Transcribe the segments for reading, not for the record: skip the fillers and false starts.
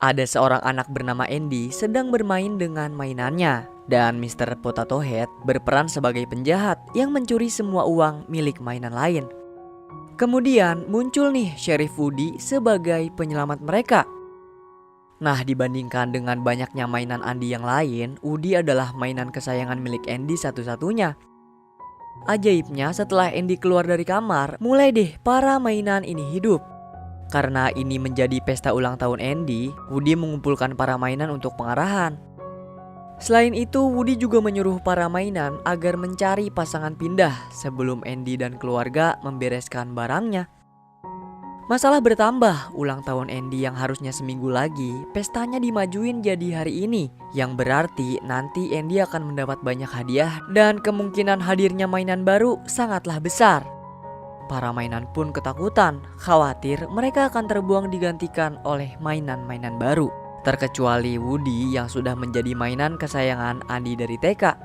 Ada seorang anak bernama Andy sedang bermain dengan mainannya, dan Mr. Potato Head berperan sebagai penjahat yang mencuri semua uang milik mainan lain. Kemudian muncul nih Sheriff Woody sebagai penyelamat mereka. Nah, dibandingkan dengan banyaknya mainan Andy yang lain, Woody adalah mainan kesayangan milik Andy satu-satunya. Ajaibnya, setelah Andy keluar dari kamar, mulai deh para mainan ini hidup. Karena ini menjadi pesta ulang tahun Andy, Woody mengumpulkan para mainan untuk pengarahan. Selain itu, Woody juga menyuruh para mainan agar mencari pasangan pindah sebelum Andy dan keluarga membereskan barangnya. Masalah bertambah, ulang tahun Andy yang harusnya seminggu lagi, pestanya dimajuin jadi hari ini. Yang berarti nanti Andy akan mendapat banyak hadiah dan kemungkinan hadirnya mainan baru sangatlah besar. Para mainan pun ketakutan, khawatir mereka akan terbuang digantikan oleh mainan-mainan baru. Terkecuali Woody yang sudah menjadi mainan kesayangan Andy dari TK.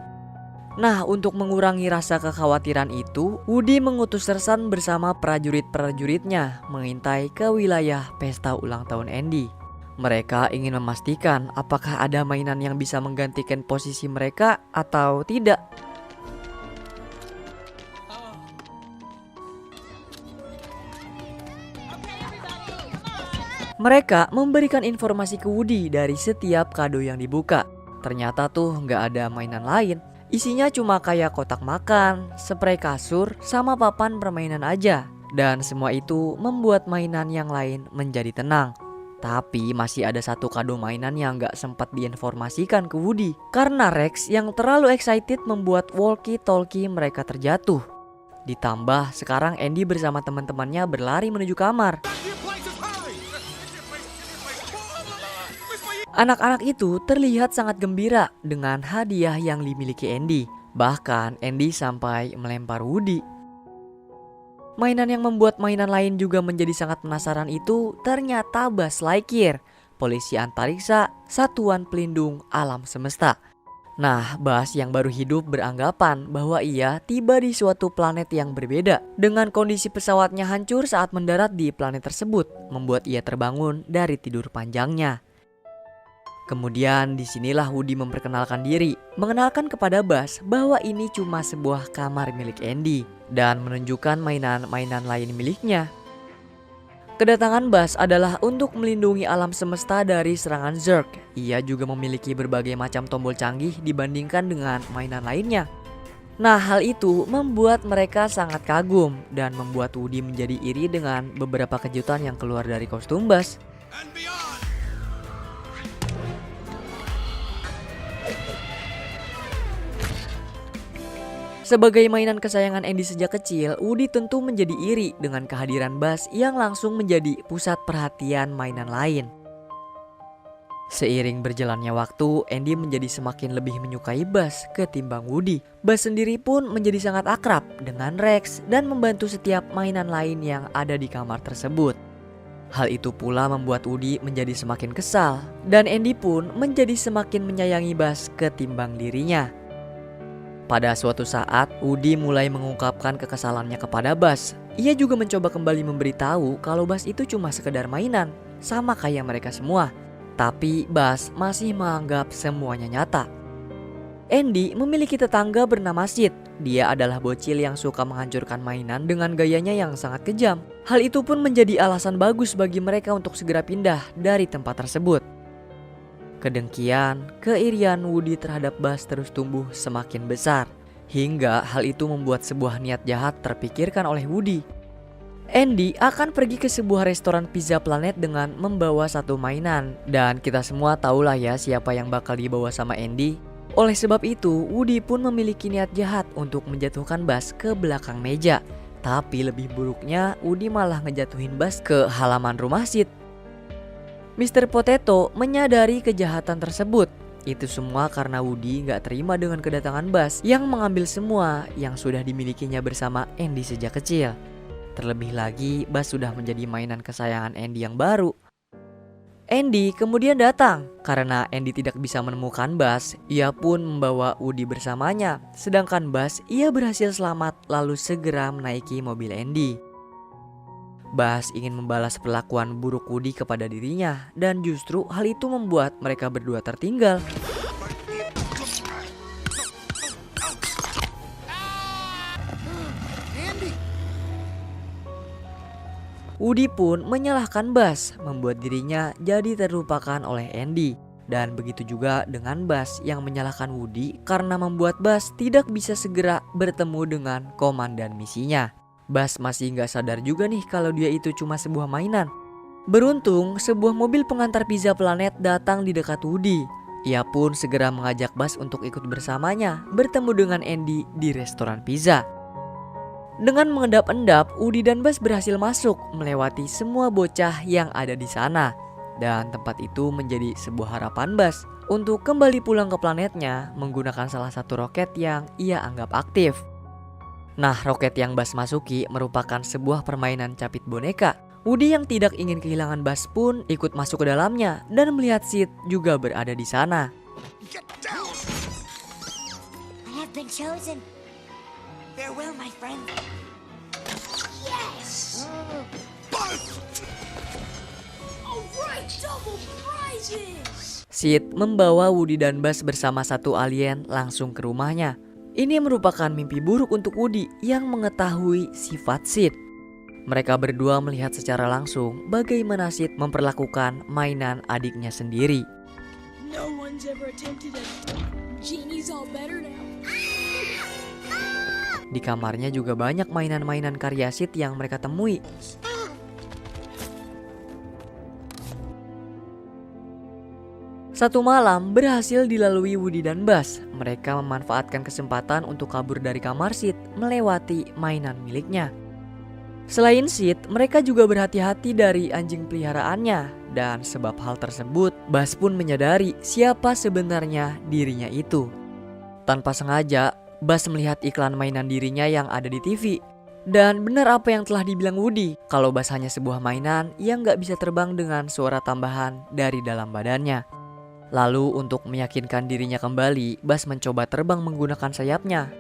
Nah, untuk mengurangi rasa kekhawatiran itu, Woody mengutus Sersan bersama prajurit-prajuritnya mengintai ke wilayah pesta ulang tahun Andy. Mereka ingin memastikan apakah ada mainan yang bisa menggantikan posisi mereka atau tidak. Mereka memberikan informasi ke Woody dari setiap kado yang dibuka. Ternyata tuh nggak ada mainan lain. Isinya cuma kayak kotak makan, spray kasur, sama papan permainan aja. Dan semua itu membuat mainan yang lain menjadi tenang. Tapi masih ada satu kado mainan yang nggak sempat diinformasikan ke Woody. Karena Rex yang terlalu excited membuat walkie-talkie mereka terjatuh. Ditambah sekarang Andy bersama teman-temannya berlari menuju kamar. Anak-anak itu terlihat sangat gembira dengan hadiah yang dimiliki Andy. Bahkan Andy sampai melempar Woody. Mainan yang membuat mainan lain juga menjadi sangat penasaran itu ternyata Buzz Lightyear, polisi antariksa Satuan Pelindung Alam Semesta. Nah, Buzz yang baru hidup beranggapan bahwa ia tiba di suatu planet yang berbeda. Dengan kondisi pesawatnya hancur saat mendarat di planet tersebut, membuat ia terbangun dari tidur panjangnya. Kemudian disinilah Woody memperkenalkan diri, mengenalkan kepada Buzz bahwa ini cuma sebuah kamar milik Andy dan menunjukkan mainan-mainan lain miliknya. Kedatangan Buzz adalah untuk melindungi alam semesta dari serangan Zurg. Ia juga memiliki berbagai macam tombol canggih dibandingkan dengan mainan lainnya. Nah, hal itu membuat mereka sangat kagum dan membuat Woody menjadi iri dengan beberapa kejutan yang keluar dari kostum Buzz. Sebagai mainan kesayangan Andy sejak kecil, Woody tentu menjadi iri dengan kehadiran Buzz yang langsung menjadi pusat perhatian mainan lain. Seiring berjalannya waktu, Andy menjadi semakin lebih menyukai Buzz ketimbang Woody. Buzz sendiri pun menjadi sangat akrab dengan Rex dan membantu setiap mainan lain yang ada di kamar tersebut. Hal itu pula membuat Woody menjadi semakin kesal, dan Andy pun menjadi semakin menyayangi Buzz ketimbang dirinya. Pada suatu saat, Woody mulai mengungkapkan kekesalannya kepada Buzz. Ia juga mencoba kembali memberitahu kalau Buzz itu cuma sekedar mainan, sama kayak mereka semua. Tapi Buzz masih menganggap semuanya nyata. Andy memiliki tetangga bernama Sid. Dia adalah bocil yang suka menghancurkan mainan dengan gayanya yang sangat kejam. Hal itu pun menjadi alasan bagus bagi mereka untuk segera pindah dari tempat tersebut. Kedengkian, keirian Woody terhadap Buzz terus tumbuh semakin besar. Hingga hal itu membuat sebuah niat jahat terpikirkan oleh Woody. Andy akan pergi ke sebuah restoran pizza planet dengan membawa satu mainan. Dan kita semua tahulah ya siapa yang bakal dibawa sama Andy. Oleh sebab itu, Woody pun memiliki niat jahat untuk menjatuhkan Buzz ke belakang meja. Tapi lebih buruknya, Woody malah ngejatuhin Buzz ke halaman rumah Sid. Mr. Potato menyadari kejahatan tersebut. Itu semua karena Woody gak terima dengan kedatangan Buzz yang mengambil semua yang sudah dimilikinya bersama Andy sejak kecil. Terlebih lagi, Buzz sudah menjadi mainan kesayangan Andy yang baru. Andy kemudian datang. Karena Andy tidak bisa menemukan Buzz, ia pun membawa Woody bersamanya. Sedangkan Buzz, ia berhasil selamat lalu segera menaiki mobil Andy. Bas ingin membalas perlakuan buruk Woody kepada dirinya dan justru hal itu membuat mereka berdua tertinggal. Woody pun menyalahkan Bas, membuat dirinya jadi terlupakan oleh Andy. Dan begitu juga dengan Bas yang menyalahkan Woody karena membuat Bas tidak bisa segera bertemu dengan komandan misinya. Bas masih nggak sadar juga nih kalau dia itu cuma sebuah mainan. Beruntung sebuah mobil pengantar pizza planet datang di dekat Woody. Ia pun segera mengajak Bas untuk ikut bersamanya bertemu dengan Andy di restoran pizza. Dengan mengendap-endap, Woody dan Bas berhasil masuk melewati semua bocah yang ada di sana. Dan tempat itu menjadi sebuah harapan Bas untuk kembali pulang ke planetnya menggunakan salah satu roket yang ia anggap aktif. Nah, roket yang Bas masuki merupakan sebuah permainan capit boneka. Woody yang tidak ingin kehilangan Bas pun ikut masuk ke dalamnya dan melihat Sid juga berada di sana. I have been chosen. Farewell, my friend. Yes! Alright, double prizes! Sid membawa Woody dan Bas bersama satu alien langsung ke rumahnya. Ini merupakan mimpi buruk untuk Woody yang mengetahui sifat Sid. Mereka berdua melihat secara langsung bagaimana Sid memperlakukan mainan adiknya sendiri. No one's ever attempted it. Genie's all better now. Di kamarnya juga banyak mainan-mainan karya Sid yang mereka temui. Satu malam berhasil dilalui Woody dan Bas. Mereka memanfaatkan kesempatan untuk kabur dari kamar Sid melewati mainan miliknya. Selain Sid, mereka juga berhati-hati dari anjing peliharaannya. Dan sebab hal tersebut, Bas pun menyadari siapa sebenarnya dirinya itu. Tanpa sengaja, Bas melihat iklan mainan dirinya yang ada di TV. Dan benar apa yang telah dibilang Woody, kalau Bas hanya sebuah mainan yang gak bisa terbang dengan suara tambahan dari dalam badannya. Lalu untuk meyakinkan dirinya kembali, Bas mencoba terbang menggunakan sayapnya.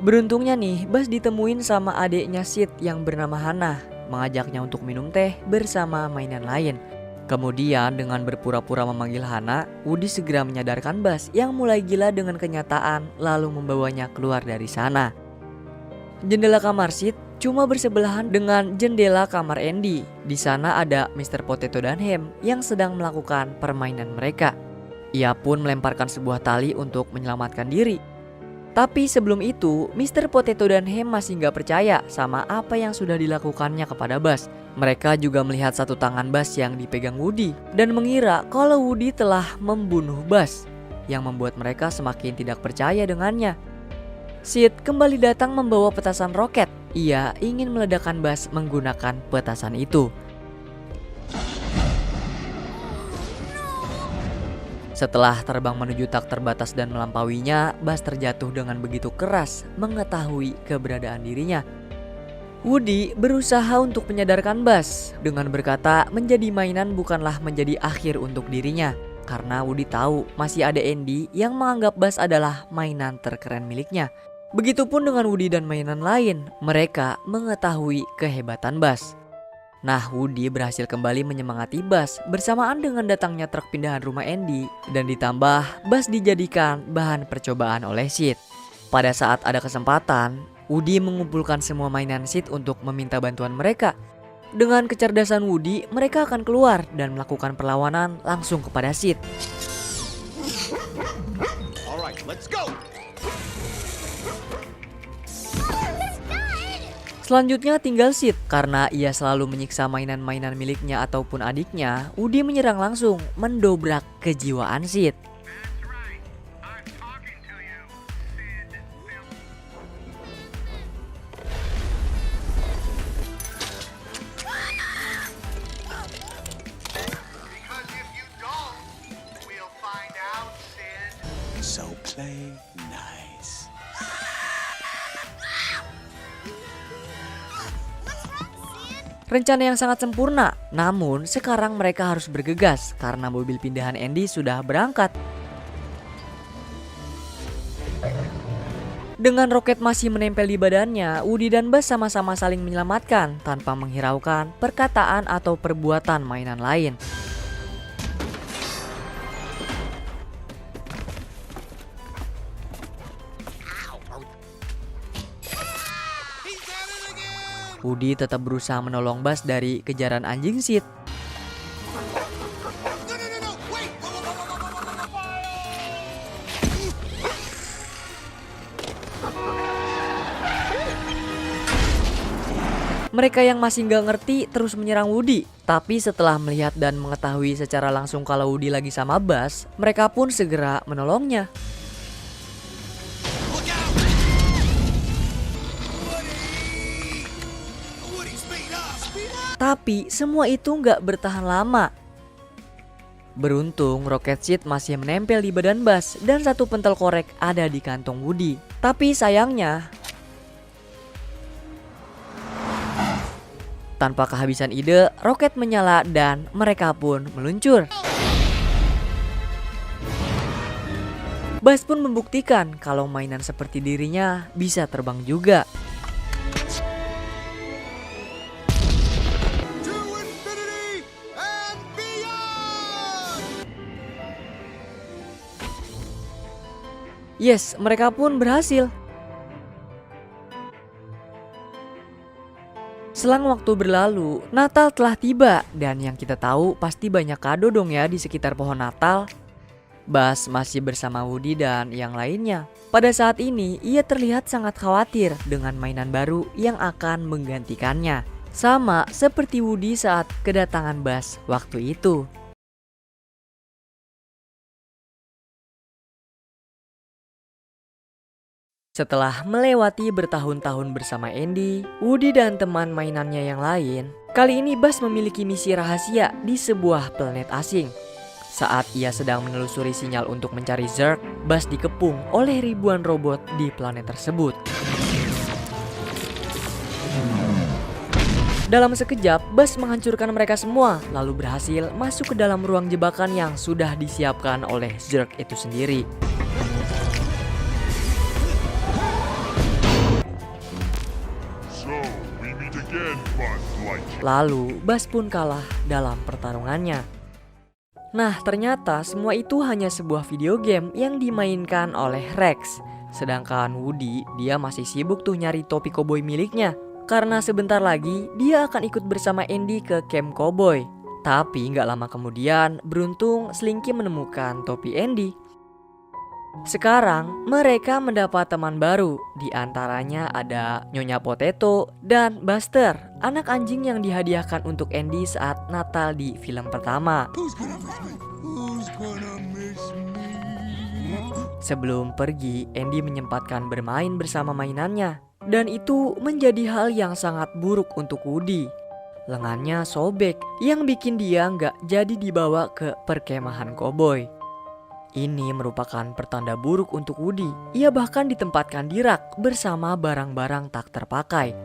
Beruntungnya nih, Bas ditemuin sama adiknya Sid yang bernama Hannah, mengajaknya untuk minum teh bersama mainan lain. Kemudian dengan berpura-pura memanggil Hannah, Woody segera menyadarkan Bas yang mulai gila dengan kenyataan lalu membawanya keluar dari sana. Jendela kamar Sid cuma bersebelahan dengan jendela kamar Andy. Di sana ada Mr. Potato dan Ham yang sedang melakukan permainan mereka. Ia pun melemparkan sebuah tali untuk menyelamatkan diri. Tapi sebelum itu, Mr. Potato dan Ham masih gak percaya sama apa yang sudah dilakukannya kepada Bas. Mereka juga melihat satu tangan Bas yang dipegang Woody dan mengira kalau Woody telah membunuh Bas, yang membuat mereka semakin tidak percaya dengannya. Sid kembali datang membawa petasan roket. Ia ingin meledakkan Bas menggunakan petasan itu. Setelah terbang menuju tak terbatas dan melampauinya, Bas terjatuh dengan begitu keras mengetahui keberadaan dirinya. Woody berusaha untuk menyadarkan Bas dengan berkata menjadi mainan bukanlah menjadi akhir untuk dirinya. Karena Woody tahu masih ada Andy yang menganggap Bas adalah mainan terkeren miliknya. Begitupun dengan Woody dan mainan lain, mereka mengetahui kehebatan Bas. Nah, Woody berhasil kembali menyemangati Bas bersamaan dengan datangnya truk pindahan rumah Andy dan ditambah Bas dijadikan bahan percobaan oleh Sid. Pada saat ada kesempatan, Woody mengumpulkan semua mainan Sid untuk meminta bantuan mereka. Dengan kecerdasan Woody, mereka akan keluar dan melakukan perlawanan langsung kepada Sid. Alright, let's go. Selanjutnya tinggal Sid. Karena ia selalu menyiksa mainan-mainan miliknya ataupun adiknya, Woody menyerang langsung, mendobrak kejiwaan Sid. So play nice. Rencana yang sangat sempurna, namun sekarang mereka harus bergegas karena mobil pindahan Andy sudah berangkat. Dengan roket masih menempel di badannya, Woody dan Buzz sama-sama saling menyelamatkan tanpa menghiraukan perkataan atau perbuatan mainan lain. Woody tetap berusaha menolong Buzz dari kejaran anjing Sid. Mereka yang masih nggak ngerti terus menyerang Woody. Tapi setelah melihat dan mengetahui secara langsung kalau Woody lagi sama Buzz, mereka pun segera menolongnya. Tapi semua itu nggak bertahan lama. Beruntung roket Sid masih menempel di badan Buzz dan satu pentel korek ada di kantong Woody. Tapi sayangnya, tanpa kehabisan ide, roket menyala dan mereka pun meluncur. Buzz pun membuktikan kalau mainan seperti dirinya bisa terbang juga. Yes, mereka pun berhasil. Selang waktu berlalu, Natal telah tiba dan yang kita tahu pasti banyak kado dong ya di sekitar pohon Natal. Buzz masih bersama Woody dan yang lainnya. Pada saat ini, ia terlihat sangat khawatir dengan mainan baru yang akan menggantikannya. Sama seperti Woody saat kedatangan Buzz waktu itu. Setelah melewati bertahun-tahun bersama Andy, Woody dan teman mainannya yang lain, kali ini Buzz memiliki misi rahasia di sebuah planet asing. Saat ia sedang menelusuri sinyal untuk mencari Zurg, Buzz dikepung oleh ribuan robot di planet tersebut. Dalam sekejap, Buzz menghancurkan mereka semua, lalu berhasil masuk ke dalam ruang jebakan yang sudah disiapkan oleh Zurg itu sendiri. Lalu, Buzz pun kalah dalam pertarungannya. Nah, ternyata semua itu hanya sebuah video game yang dimainkan oleh Rex. Sedangkan Woody, dia masih sibuk tuh nyari topi koboi miliknya. Karena sebentar lagi, dia akan ikut bersama Andy ke camp koboi. Tapi nggak lama kemudian, beruntung Slinky menemukan topi Andy. Sekarang mereka mendapat teman baru, di antaranya ada Nyonya Potato dan Buster, anak anjing yang dihadiahkan untuk Andy saat Natal di film pertama. Sebelum pergi, Andy menyempatkan bermain bersama mainannya, dan itu menjadi hal yang sangat buruk untuk Woody. Lengannya sobek, yang bikin dia nggak jadi dibawa ke perkemahan koboi. Ini merupakan pertanda buruk untuk Woody. Ia bahkan ditempatkan di rak bersama barang-barang tak terpakai.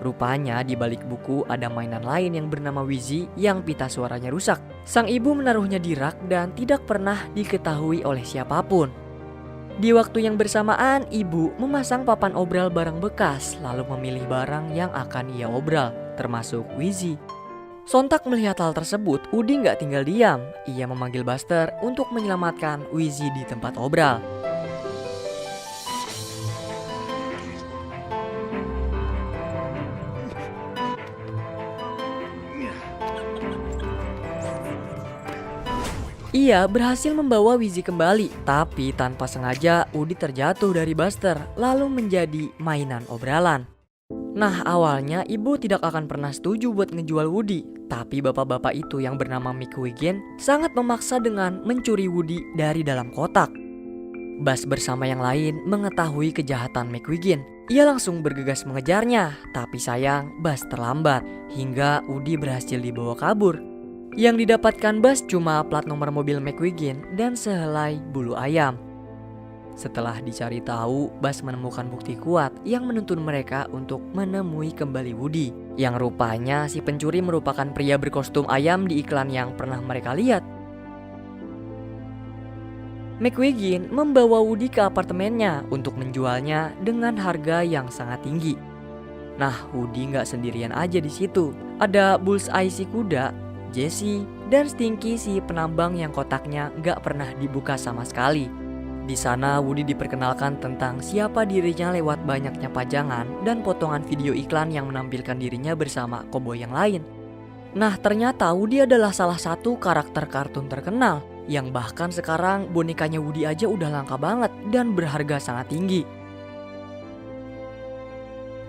Rupanya di balik buku ada mainan lain yang bernama Wheezy yang pita suaranya rusak. Sang ibu menaruhnya di rak dan tidak pernah diketahui oleh siapapun. Di waktu yang bersamaan, ibu memasang papan obral barang bekas lalu memilih barang yang akan ia obral, termasuk Wheezy. Sontak melihat hal tersebut, Woody nggak tinggal diam. Ia memanggil Buster untuk menyelamatkan Wheezy di tempat obral. Ia berhasil membawa Wheezy kembali, tapi tanpa sengaja Woody terjatuh dari Buster, lalu menjadi mainan obralan. Nah, awalnya ibu tidak akan pernah setuju buat ngejual Woody, tapi bapak-bapak itu yang bernama McWiggin sangat memaksa dengan mencuri Woody dari dalam kotak. Buzz bersama yang lain mengetahui kejahatan McWiggin. Ia langsung bergegas mengejarnya, tapi sayang Buzz terlambat hingga Woody berhasil dibawa kabur. Yang didapatkan Buzz cuma plat nomor mobil McWiggin dan sehelai bulu ayam. Setelah dicari tahu, Buzz menemukan bukti kuat yang menuntun mereka untuk menemui kembali Woody. Yang rupanya si pencuri merupakan pria berkostum ayam di iklan yang pernah mereka lihat. McQuigin membawa Woody ke apartemennya untuk menjualnya dengan harga yang sangat tinggi. Nah, Woody nggak sendirian aja di situ. Ada Bullseye si kuda, Jesse, dan Stinky si penambang yang kotaknya nggak pernah dibuka sama sekali. Di sana Woody diperkenalkan tentang siapa dirinya lewat banyaknya pajangan dan potongan video iklan yang menampilkan dirinya bersama koboi yang lain. Nah, ternyata Woody adalah salah satu karakter kartun terkenal yang bahkan sekarang bonekanya Woody aja udah langka banget dan berharga sangat tinggi.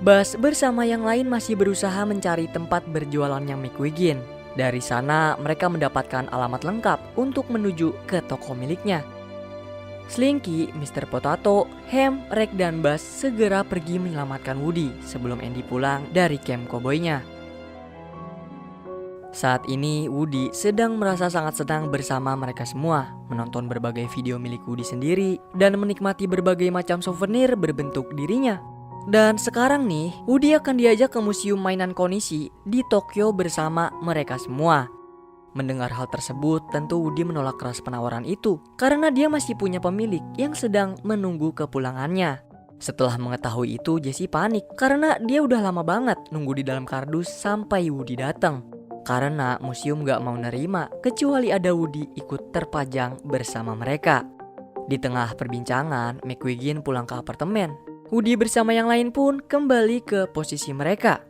Buzz bersama yang lain masih berusaha mencari tempat berjualannya McQuigin. Dari sana mereka mendapatkan alamat lengkap untuk menuju ke toko miliknya. Slinky, Mr. Potato, Ham, Rek, dan Buzz segera pergi menyelamatkan Woody sebelum Andy pulang dari camp koboynya. Saat ini Woody sedang merasa sangat senang bersama mereka semua, menonton berbagai video milik Woody sendiri dan menikmati berbagai macam souvenir berbentuk dirinya. Dan sekarang nih, Woody akan diajak ke museum mainan Konishi di Tokyo bersama mereka semua. Mendengar hal tersebut, tentu Woody menolak keras penawaran itu karena dia masih punya pemilik yang sedang menunggu kepulangannya. Setelah mengetahui itu, Jessie panik karena dia udah lama banget nunggu di dalam kardus sampai Woody datang. Karena museum gak mau nerima kecuali ada Woody ikut terpajang bersama mereka. Di tengah perbincangan, McQuigin pulang ke apartemen. Woody bersama yang lain pun kembali ke posisi mereka.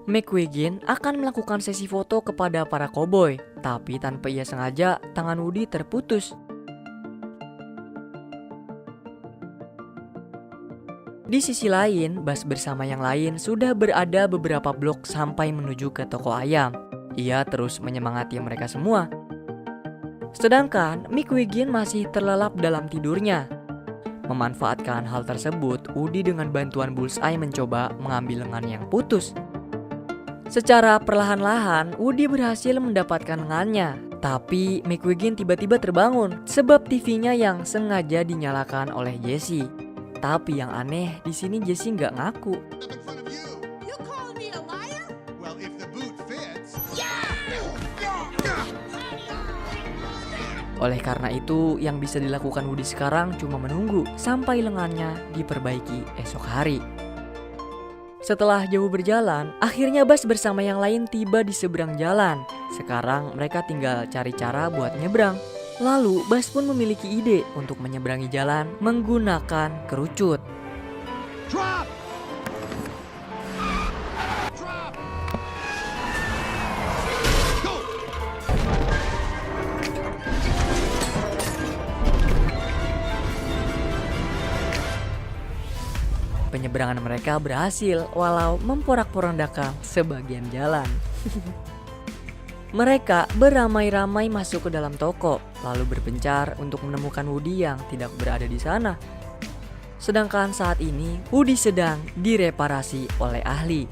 McQuigin akan melakukan sesi foto kepada para koboi, tapi tanpa ia sengaja tangan Woody terputus. Di sisi lain, Buzz bersama yang lain sudah berada beberapa blok sampai menuju ke toko ayam. Ia terus menyemangati mereka semua. Sedangkan McQuigin masih terlelap dalam tidurnya. Memanfaatkan hal tersebut, Woody dengan bantuan Bullseye mencoba mengambil lengan yang putus. Secara perlahan-lahan, Woody berhasil mendapatkan lengannya. Tapi McQuigin tiba-tiba terbangun sebab TV-nya yang sengaja dinyalakan oleh Jessie. Tapi yang aneh, di sini Jessie nggak ngaku. Making fun of you. You call me a liar? Well, if the boot fits. Oleh karena itu, yang bisa dilakukan Woody sekarang cuma menunggu sampai lengannya diperbaiki esok hari. Setelah jauh berjalan, akhirnya Buzz bersama yang lain tiba di seberang jalan. Sekarang mereka tinggal cari cara buat nyebrang. Lalu Buzz pun memiliki ide untuk menyeberangi jalan menggunakan kerucut. Drop! Drop! Go! Penyeberangan mereka berhasil walau memporak-porandakan sebagian jalan. Mereka beramai-ramai masuk ke dalam toko, lalu berpencar untuk menemukan Woody yang tidak berada di sana. Sedangkan saat ini, Woody sedang direparasi oleh ahli.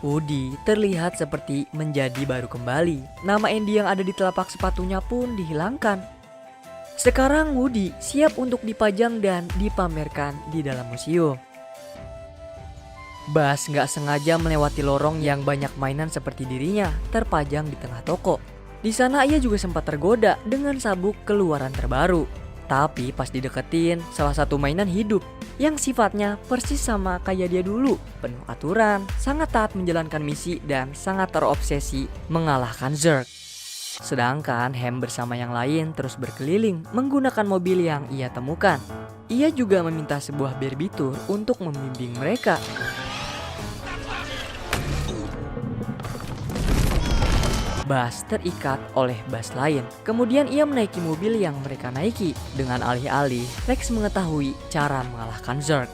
Woody terlihat seperti menjadi baru kembali. Nama Andy yang ada di telapak sepatunya pun dihilangkan. Sekarang Woody siap untuk dipajang dan dipamerkan di dalam museum. Buzz nggak sengaja melewati lorong yang banyak mainan seperti dirinya terpajang di tengah toko. Di sana ia juga sempat tergoda dengan sabuk keluaran terbaru. Tapi pas dideketin, salah satu mainan hidup yang sifatnya persis sama kayak dia dulu. Penuh aturan, sangat taat menjalankan misi, dan sangat terobsesi mengalahkan Zurg. Sedangkan Ham bersama yang lain terus berkeliling menggunakan mobil yang ia temukan. Ia juga meminta sebuah Barbie tour untuk membimbing mereka. Buzz terikat oleh Buzz lain. Kemudian ia menaiki mobil yang mereka naiki. Dengan alih-alih, Rex mengetahui cara mengalahkan Zurg.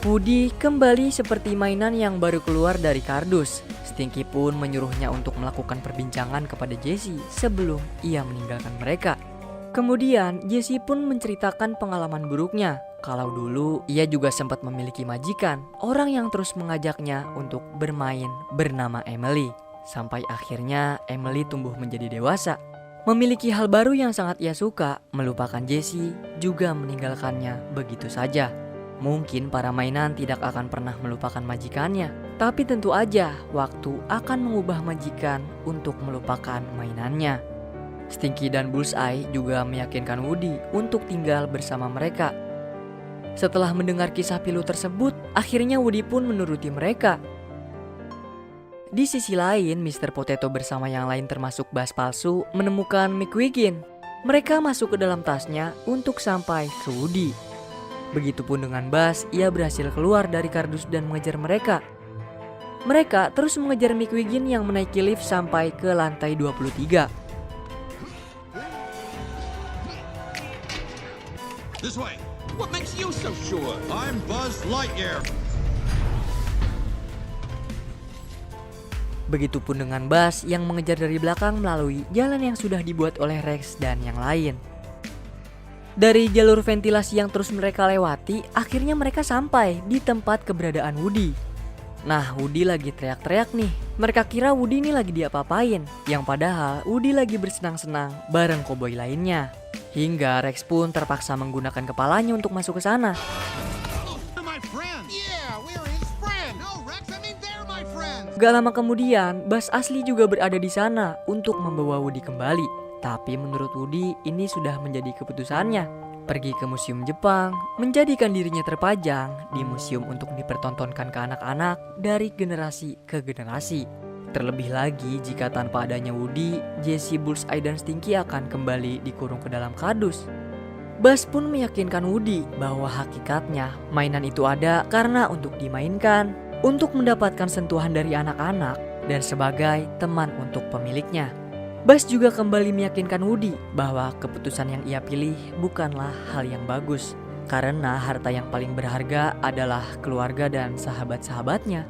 Woody kembali seperti mainan yang baru keluar dari kardus. Stinky pun menyuruhnya untuk melakukan perbincangan kepada Jessie sebelum ia meninggalkan mereka. Kemudian Jessie pun menceritakan pengalaman buruknya. Kalau dulu ia juga sempat memiliki majikan, orang yang terus mengajaknya untuk bermain bernama Emily. Sampai akhirnya Emily tumbuh menjadi dewasa. Memiliki hal baru yang sangat ia suka, melupakan Jessie, juga meninggalkannya begitu saja. Mungkin para mainan tidak akan pernah melupakan majikannya, tapi tentu aja waktu akan mengubah majikan untuk melupakan mainannya. Stinky dan Bullseye juga meyakinkan Woody untuk tinggal bersama mereka. Setelah mendengar kisah pilu tersebut, akhirnya Woody pun menuruti mereka. Di sisi lain, Mr. Potato bersama yang lain termasuk Buzz palsu menemukan McQuigin. Mereka masuk ke dalam tasnya untuk sampai ke Woody. Begitupun dengan Buzz, ia berhasil keluar dari kardus dan mengejar mereka. Mereka terus mengejar McQuigin yang menaiki lift sampai ke lantai 23. This way. What makes you so sure? I'm Buzz Lightyear. Begitupun dengan Buzz yang mengejar dari belakang melalui jalan yang sudah dibuat oleh Rex dan yang lain. Dari jalur ventilasi yang terus mereka lewati, akhirnya mereka sampai di tempat keberadaan Woody. Nah, Woody lagi teriak-teriak nih. Mereka kira Woody ini lagi diapa-apain, yang padahal Woody lagi bersenang-senang bareng koboi lainnya. Hingga Rex pun terpaksa menggunakan kepalanya untuk masuk ke sana. They're my friends. Yeah, we're his friend. No, Rex, I mean they're my friends. Gak lama kemudian, Buzz asli juga berada di sana untuk membawa Woody kembali. Tapi menurut Woody, ini sudah menjadi keputusannya. Pergi ke museum Jepang, menjadikan dirinya terpajang di museum untuk dipertontonkan ke anak-anak dari generasi ke generasi. Terlebih lagi jika tanpa adanya Woody, Jessie, Bullseye, dan Stinky akan kembali dikurung ke dalam kardus. Buzz pun meyakinkan Woody bahwa hakikatnya mainan itu ada karena untuk dimainkan, untuk mendapatkan sentuhan dari anak-anak, dan sebagai teman untuk pemiliknya. Buzz juga kembali meyakinkan Woody bahwa keputusan yang ia pilih bukanlah hal yang bagus, karena harta yang paling berharga adalah keluarga dan sahabat-sahabatnya.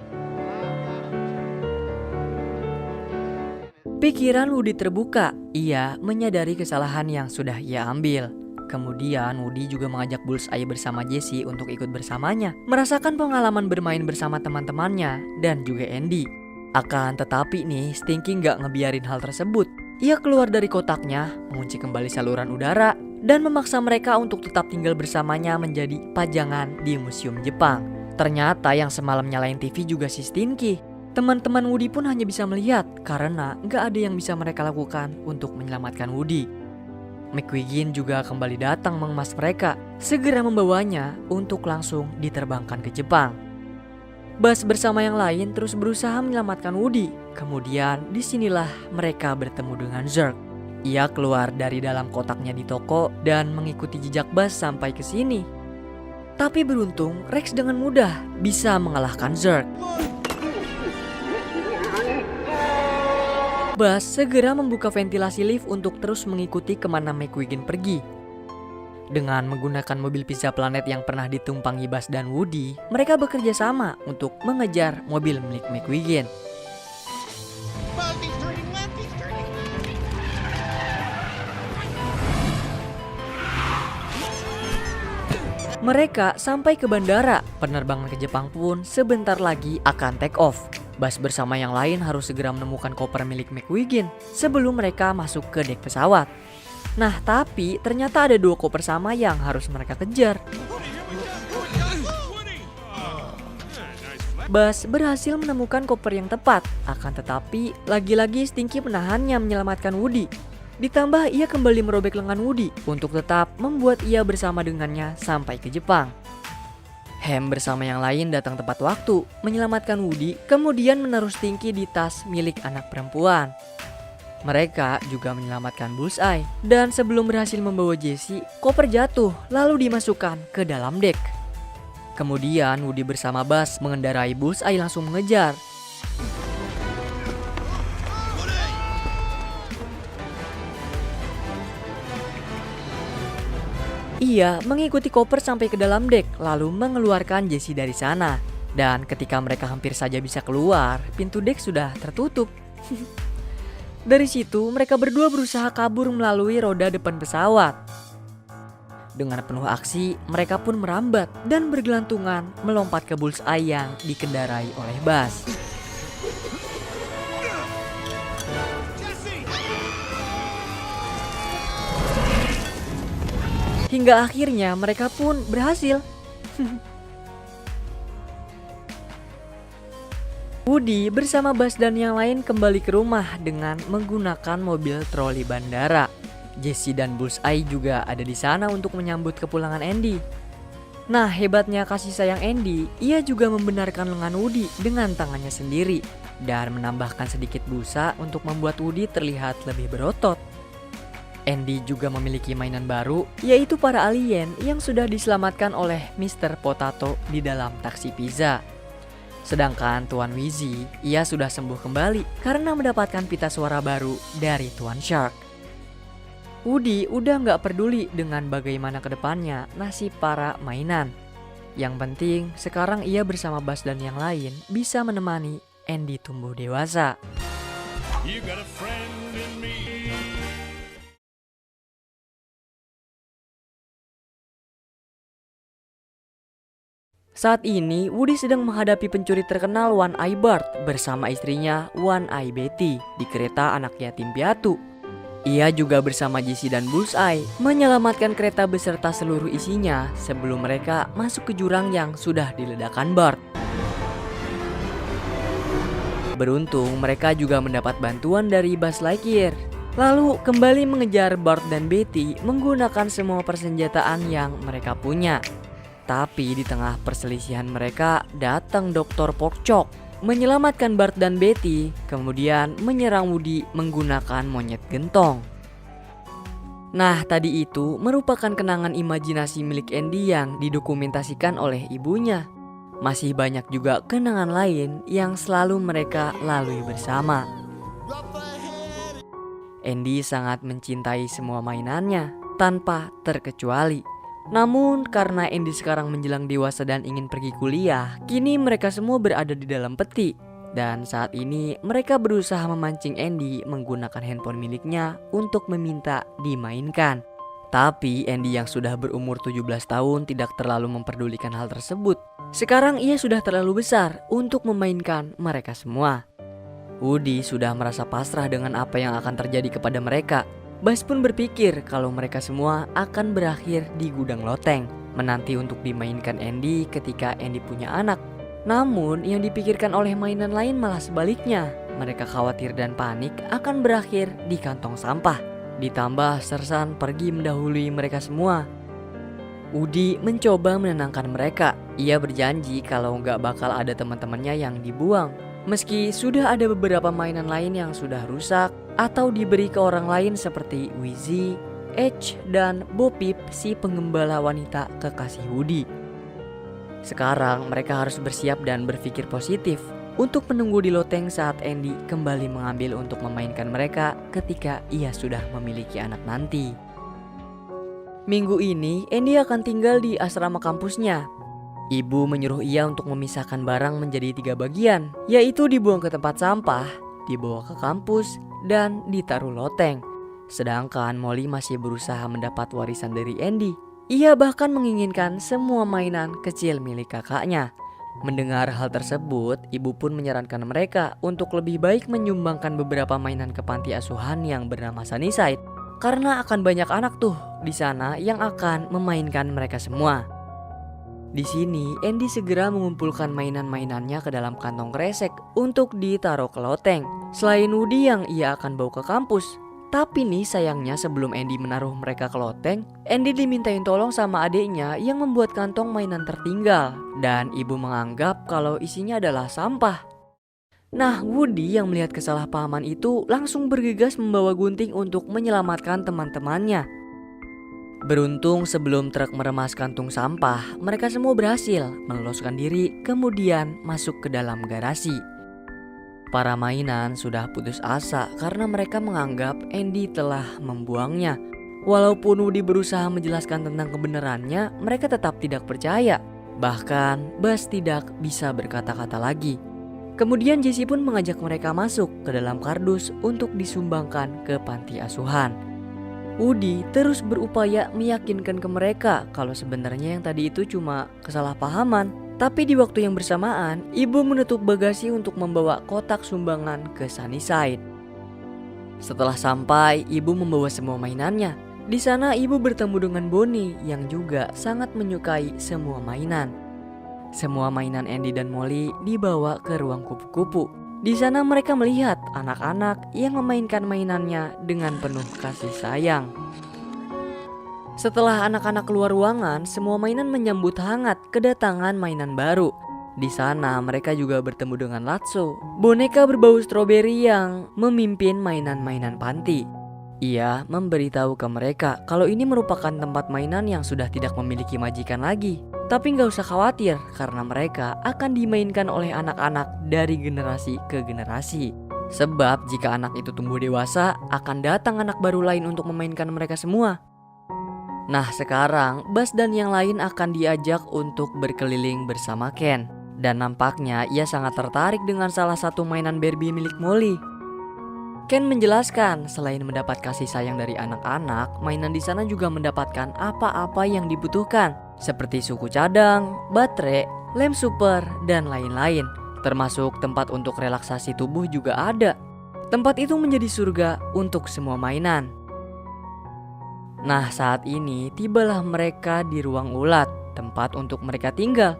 Pikiran Woody terbuka, ia menyadari kesalahan yang sudah ia ambil. Kemudian Woody juga mengajak Bullseye bersama Jessie untuk ikut bersamanya, merasakan pengalaman bermain bersama teman-temannya dan juga Andy. Akan tetapi nih, Stinky nggak ngebiarin hal tersebut. Ia keluar dari kotaknya, mengunci kembali saluran udara, dan memaksa mereka untuk tetap tinggal bersamanya menjadi pajangan di museum Jepang. Ternyata yang semalam nyalain TV juga si Stinky. Teman-teman Woody pun hanya bisa melihat karena nggak ada yang bisa mereka lakukan untuk menyelamatkan Woody. McQuigin juga kembali datang mengemas mereka, segera membawanya untuk langsung diterbangkan ke Jepang. Buzz bersama yang lain terus berusaha menyelamatkan Woody. Kemudian disinilah mereka bertemu dengan Zurg. Ia keluar dari dalam kotaknya di toko dan mengikuti jejak Buzz sampai ke sini. Tapi beruntung Rex dengan mudah bisa mengalahkan Zurg. Buzz segera membuka ventilasi lift untuk terus mengikuti kemana McQuigin pergi. Dengan menggunakan mobil pizza planet yang pernah ditumpangi Buzz dan Woody, mereka bekerja sama untuk mengejar mobil milik McQuigin. Buzz, he's turning left, he's turning left. Mereka sampai ke bandara. Penerbangan ke Jepang pun sebentar lagi akan take off. Buzz bersama yang lain harus segera menemukan koper milik McQuigin sebelum mereka masuk ke dek pesawat. Nah, tapi ternyata ada 2 koper sama yang harus mereka kejar. Buzz berhasil menemukan koper yang tepat, akan tetapi lagi-lagi Stinky menahannya menyelamatkan Woody. Ditambah ia kembali merobek lengan Woody untuk tetap membuat ia bersama dengannya sampai ke Jepang. Ham bersama yang lain datang tepat waktu, menyelamatkan Woody, kemudian menaruh Stinky di tas milik anak perempuan. Mereka juga menyelamatkan Bullseye, dan sebelum berhasil membawa Jessie, koper jatuh lalu dimasukkan ke dalam dek. Kemudian Woody bersama Buzz mengendarai Bullseye langsung mengejar. Ia mengikuti koper sampai ke dalam dek, lalu mengeluarkan Jessie dari sana. Dan ketika mereka hampir saja bisa keluar, pintu dek sudah tertutup. Dari situ mereka berdua berusaha kabur melalui roda depan pesawat. Dengan penuh aksi, mereka pun merambat dan bergelantungan melompat ke Bullseye yang dikendarai oleh Buzz. Hingga akhirnya mereka pun berhasil. Woody bersama Buzz dan yang lain kembali ke rumah dengan menggunakan mobil troli bandara. Jessie dan Bullseye juga ada di sana untuk menyambut kepulangan Andy. Nah, hebatnya kasih sayang Andy, ia juga membenarkan lengan Woody dengan tangannya sendiri dan menambahkan sedikit busa untuk membuat Woody terlihat lebih berotot. Andy juga memiliki mainan baru, yaitu para alien yang sudah diselamatkan oleh Mr. Potato di dalam taksi pizza. Sedangkan Tuan Wheezy, ia sudah sembuh kembali karena mendapatkan pita suara baru dari Tuan Shark. Woody udah nggak peduli dengan bagaimana kedepannya nasib para mainan. Yang penting sekarang ia bersama Buzz dan yang lain bisa menemani Andy tumbuh dewasa. You got a friend in me. Saat ini Woody sedang menghadapi pencuri terkenal One Eye Bart bersama istrinya One Eye Betty di kereta anak yatim piatu. Ia juga bersama Jessie dan Bullseye menyelamatkan kereta beserta seluruh isinya sebelum mereka masuk ke jurang yang sudah diledakkan Bart. Beruntung mereka juga mendapat bantuan dari Buzz Lightyear. Lalu kembali mengejar Bart dan Betty menggunakan semua persenjataan yang mereka punya. Tapi di tengah perselisihan mereka datang Dr. Porkchop menyelamatkan Bart dan Betty, kemudian menyerang Woody menggunakan monyet gentong. Nah, tadi itu merupakan kenangan imajinasi milik Andy yang didokumentasikan oleh ibunya. Masih banyak juga kenangan lain yang selalu mereka lalui bersama. Andy sangat mencintai semua mainannya tanpa terkecuali. Namun karena Andy sekarang menjelang dewasa dan ingin pergi kuliah, kini mereka semua berada di dalam peti. Dan saat ini mereka berusaha memancing Andy menggunakan handphone miliknya untuk meminta dimainkan. Tapi Andy yang sudah berumur 17 tahun tidak terlalu memperdulikan hal tersebut. Sekarang ia sudah terlalu besar untuk memainkan mereka semua. Woody sudah merasa pasrah dengan apa yang akan terjadi kepada mereka. Buzz pun berpikir kalau mereka semua akan berakhir di gudang loteng, menanti untuk dimainkan Andy ketika Andy punya anak. Namun yang dipikirkan oleh mainan lain malah sebaliknya. Mereka khawatir dan panik akan berakhir di kantong sampah. Ditambah Sersan pergi mendahului mereka semua. Woody mencoba menenangkan mereka. Ia berjanji kalau nggak bakal ada teman-temannya yang dibuang. Meski sudah ada beberapa mainan lain yang sudah rusak atau diberi ke orang lain seperti Wheezy, Edge, dan Bo Peep si penggembala wanita kekasih Woody. Sekarang mereka harus bersiap dan berpikir positif untuk menunggu di loteng saat Andy kembali mengambil untuk memainkan mereka ketika ia sudah memiliki anak nanti. Minggu ini Andy akan tinggal di asrama kampusnya. Ibu menyuruh ia untuk memisahkan barang menjadi 3 bagian, yaitu dibuang ke tempat sampah, dibawa ke kampus, dan ditaruh loteng. Sedangkan Molly masih berusaha mendapat warisan dari Andy. Ia bahkan menginginkan semua mainan kecil milik kakaknya. Mendengar hal tersebut, ibu pun menyarankan mereka untuk lebih baik menyumbangkan beberapa mainan ke panti asuhan yang bernama Sunnyside. Karena akan banyak anak tuh di sana yang akan memainkan mereka semua. Di sini, Andy segera mengumpulkan mainan-mainannya ke dalam kantong kresek untuk ditaruh ke loteng. Selain Woody yang ia akan bawa ke kampus. Tapi nih sayangnya sebelum Andy menaruh mereka ke loteng, Andy dimintain tolong sama adiknya yang membuat kantong mainan tertinggal. Dan ibu menganggap kalau isinya adalah sampah. Nah, Woody yang melihat kesalahpahaman itu langsung bergegas membawa gunting untuk menyelamatkan teman-temannya. Beruntung sebelum truk meremas kantung sampah, mereka semua berhasil meloloskan diri kemudian masuk ke dalam garasi. Para mainan sudah putus asa karena mereka menganggap Andy telah membuangnya. Walaupun Woody berusaha menjelaskan tentang kebenarannya, mereka tetap tidak percaya. Bahkan Buzz tidak bisa berkata-kata lagi. Kemudian Jessie pun mengajak mereka masuk ke dalam kardus untuk disumbangkan ke panti asuhan. Woody terus berupaya meyakinkan ke mereka kalau sebenarnya yang tadi itu cuma kesalahpahaman. Tapi di waktu yang bersamaan, ibu menutup bagasi untuk membawa kotak sumbangan ke Sunnyside. Setelah sampai, ibu membawa semua mainannya. Di sana ibu bertemu dengan Bonnie yang juga sangat menyukai semua mainan. semua mainan Andy dan Molly dibawa ke ruang kupu-kupu. Di sana mereka melihat anak-anak yang memainkan mainannya dengan penuh kasih sayang. Setelah anak-anak keluar ruangan, semua mainan menyambut hangat kedatangan mainan baru. Di sana mereka juga bertemu dengan Lotso, boneka berbau stroberi yang memimpin mainan-mainan panti. Ia memberitahu ke mereka kalau ini merupakan tempat mainan yang sudah tidak memiliki majikan lagi. Tapi nggak usah khawatir karena mereka akan dimainkan oleh anak-anak dari generasi ke generasi. Sebab jika anak itu tumbuh dewasa, akan datang anak baru lain untuk memainkan mereka semua. Nah sekarang Buzz dan yang lain akan diajak untuk berkeliling bersama Ken. Dan nampaknya ia sangat tertarik dengan salah satu mainan Barbie milik Molly. Ken menjelaskan selain mendapat kasih sayang dari anak-anak, mainan di sana juga mendapatkan apa-apa yang dibutuhkan, seperti suku cadang, baterai, lem super, dan lain-lain. Termasuk tempat untuk relaksasi tubuh juga ada. Tempat itu menjadi surga untuk semua mainan. Nah saat ini tibalah mereka di ruang ulat, tempat untuk mereka tinggal.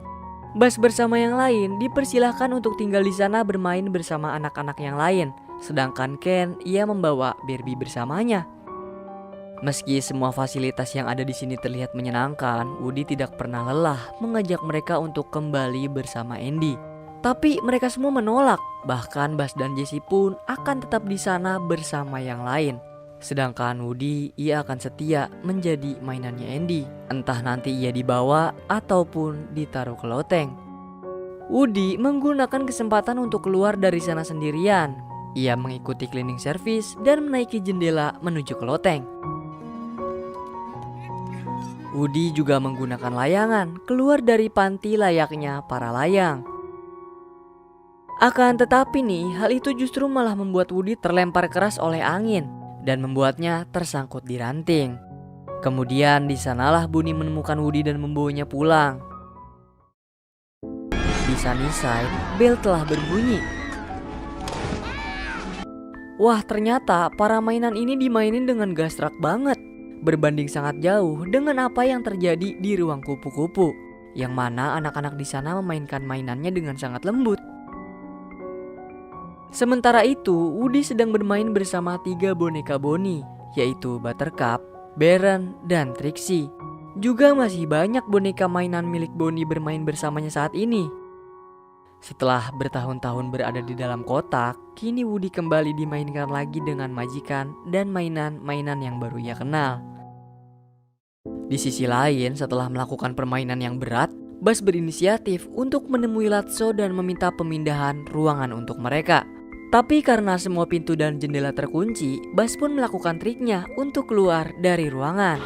Buzz bersama yang lain dipersilahkan untuk tinggal di sana bermain bersama anak-anak yang lain. Sedangkan Ken, ia membawa Barbie bersamanya. Meski semua fasilitas yang ada di sini terlihat menyenangkan, Woody tidak pernah lelah mengajak mereka untuk kembali bersama Andy. Tapi mereka semua menolak, bahkan Buzz dan Jessie pun akan tetap di sana bersama yang lain. Sedangkan Woody, ia akan setia menjadi mainannya Andy, entah nanti ia dibawa ataupun ditaruh ke loteng. Woody menggunakan kesempatan untuk keluar dari sana sendirian. Ia mengikuti cleaning service dan menaiki jendela menuju ke loteng. Woody juga menggunakan layangan keluar dari panti layaknya para layang. Akan tetapi nih, hal itu justru malah membuat Woody terlempar keras oleh angin dan membuatnya tersangkut di ranting. Kemudian di sanalah Bunny menemukan Woody dan membawanya pulang. Di Sunnyside, bel telah berbunyi. Wah, ternyata para mainan ini dimainin dengan gastrak banget, berbanding sangat jauh dengan apa yang terjadi di ruang kupu-kupu, yang mana anak-anak di sana memainkan mainannya dengan sangat lembut. Sementara itu, Woody sedang bermain bersama 3 boneka Bonnie, yaitu Buttercup, Baron, dan Trixie. Juga masih banyak boneka mainan milik Bonnie bermain bersamanya saat ini. Setelah bertahun-tahun berada di dalam kotak, kini Woody kembali dimainkan lagi dengan majikan dan mainan-mainan yang baru ia kenal. Di sisi lain, setelah melakukan permainan yang berat, Buzz berinisiatif untuk menemui Lotso dan meminta pemindahan ruangan untuk mereka. Tapi karena semua pintu dan jendela terkunci, Buzz pun melakukan triknya untuk keluar dari ruangan.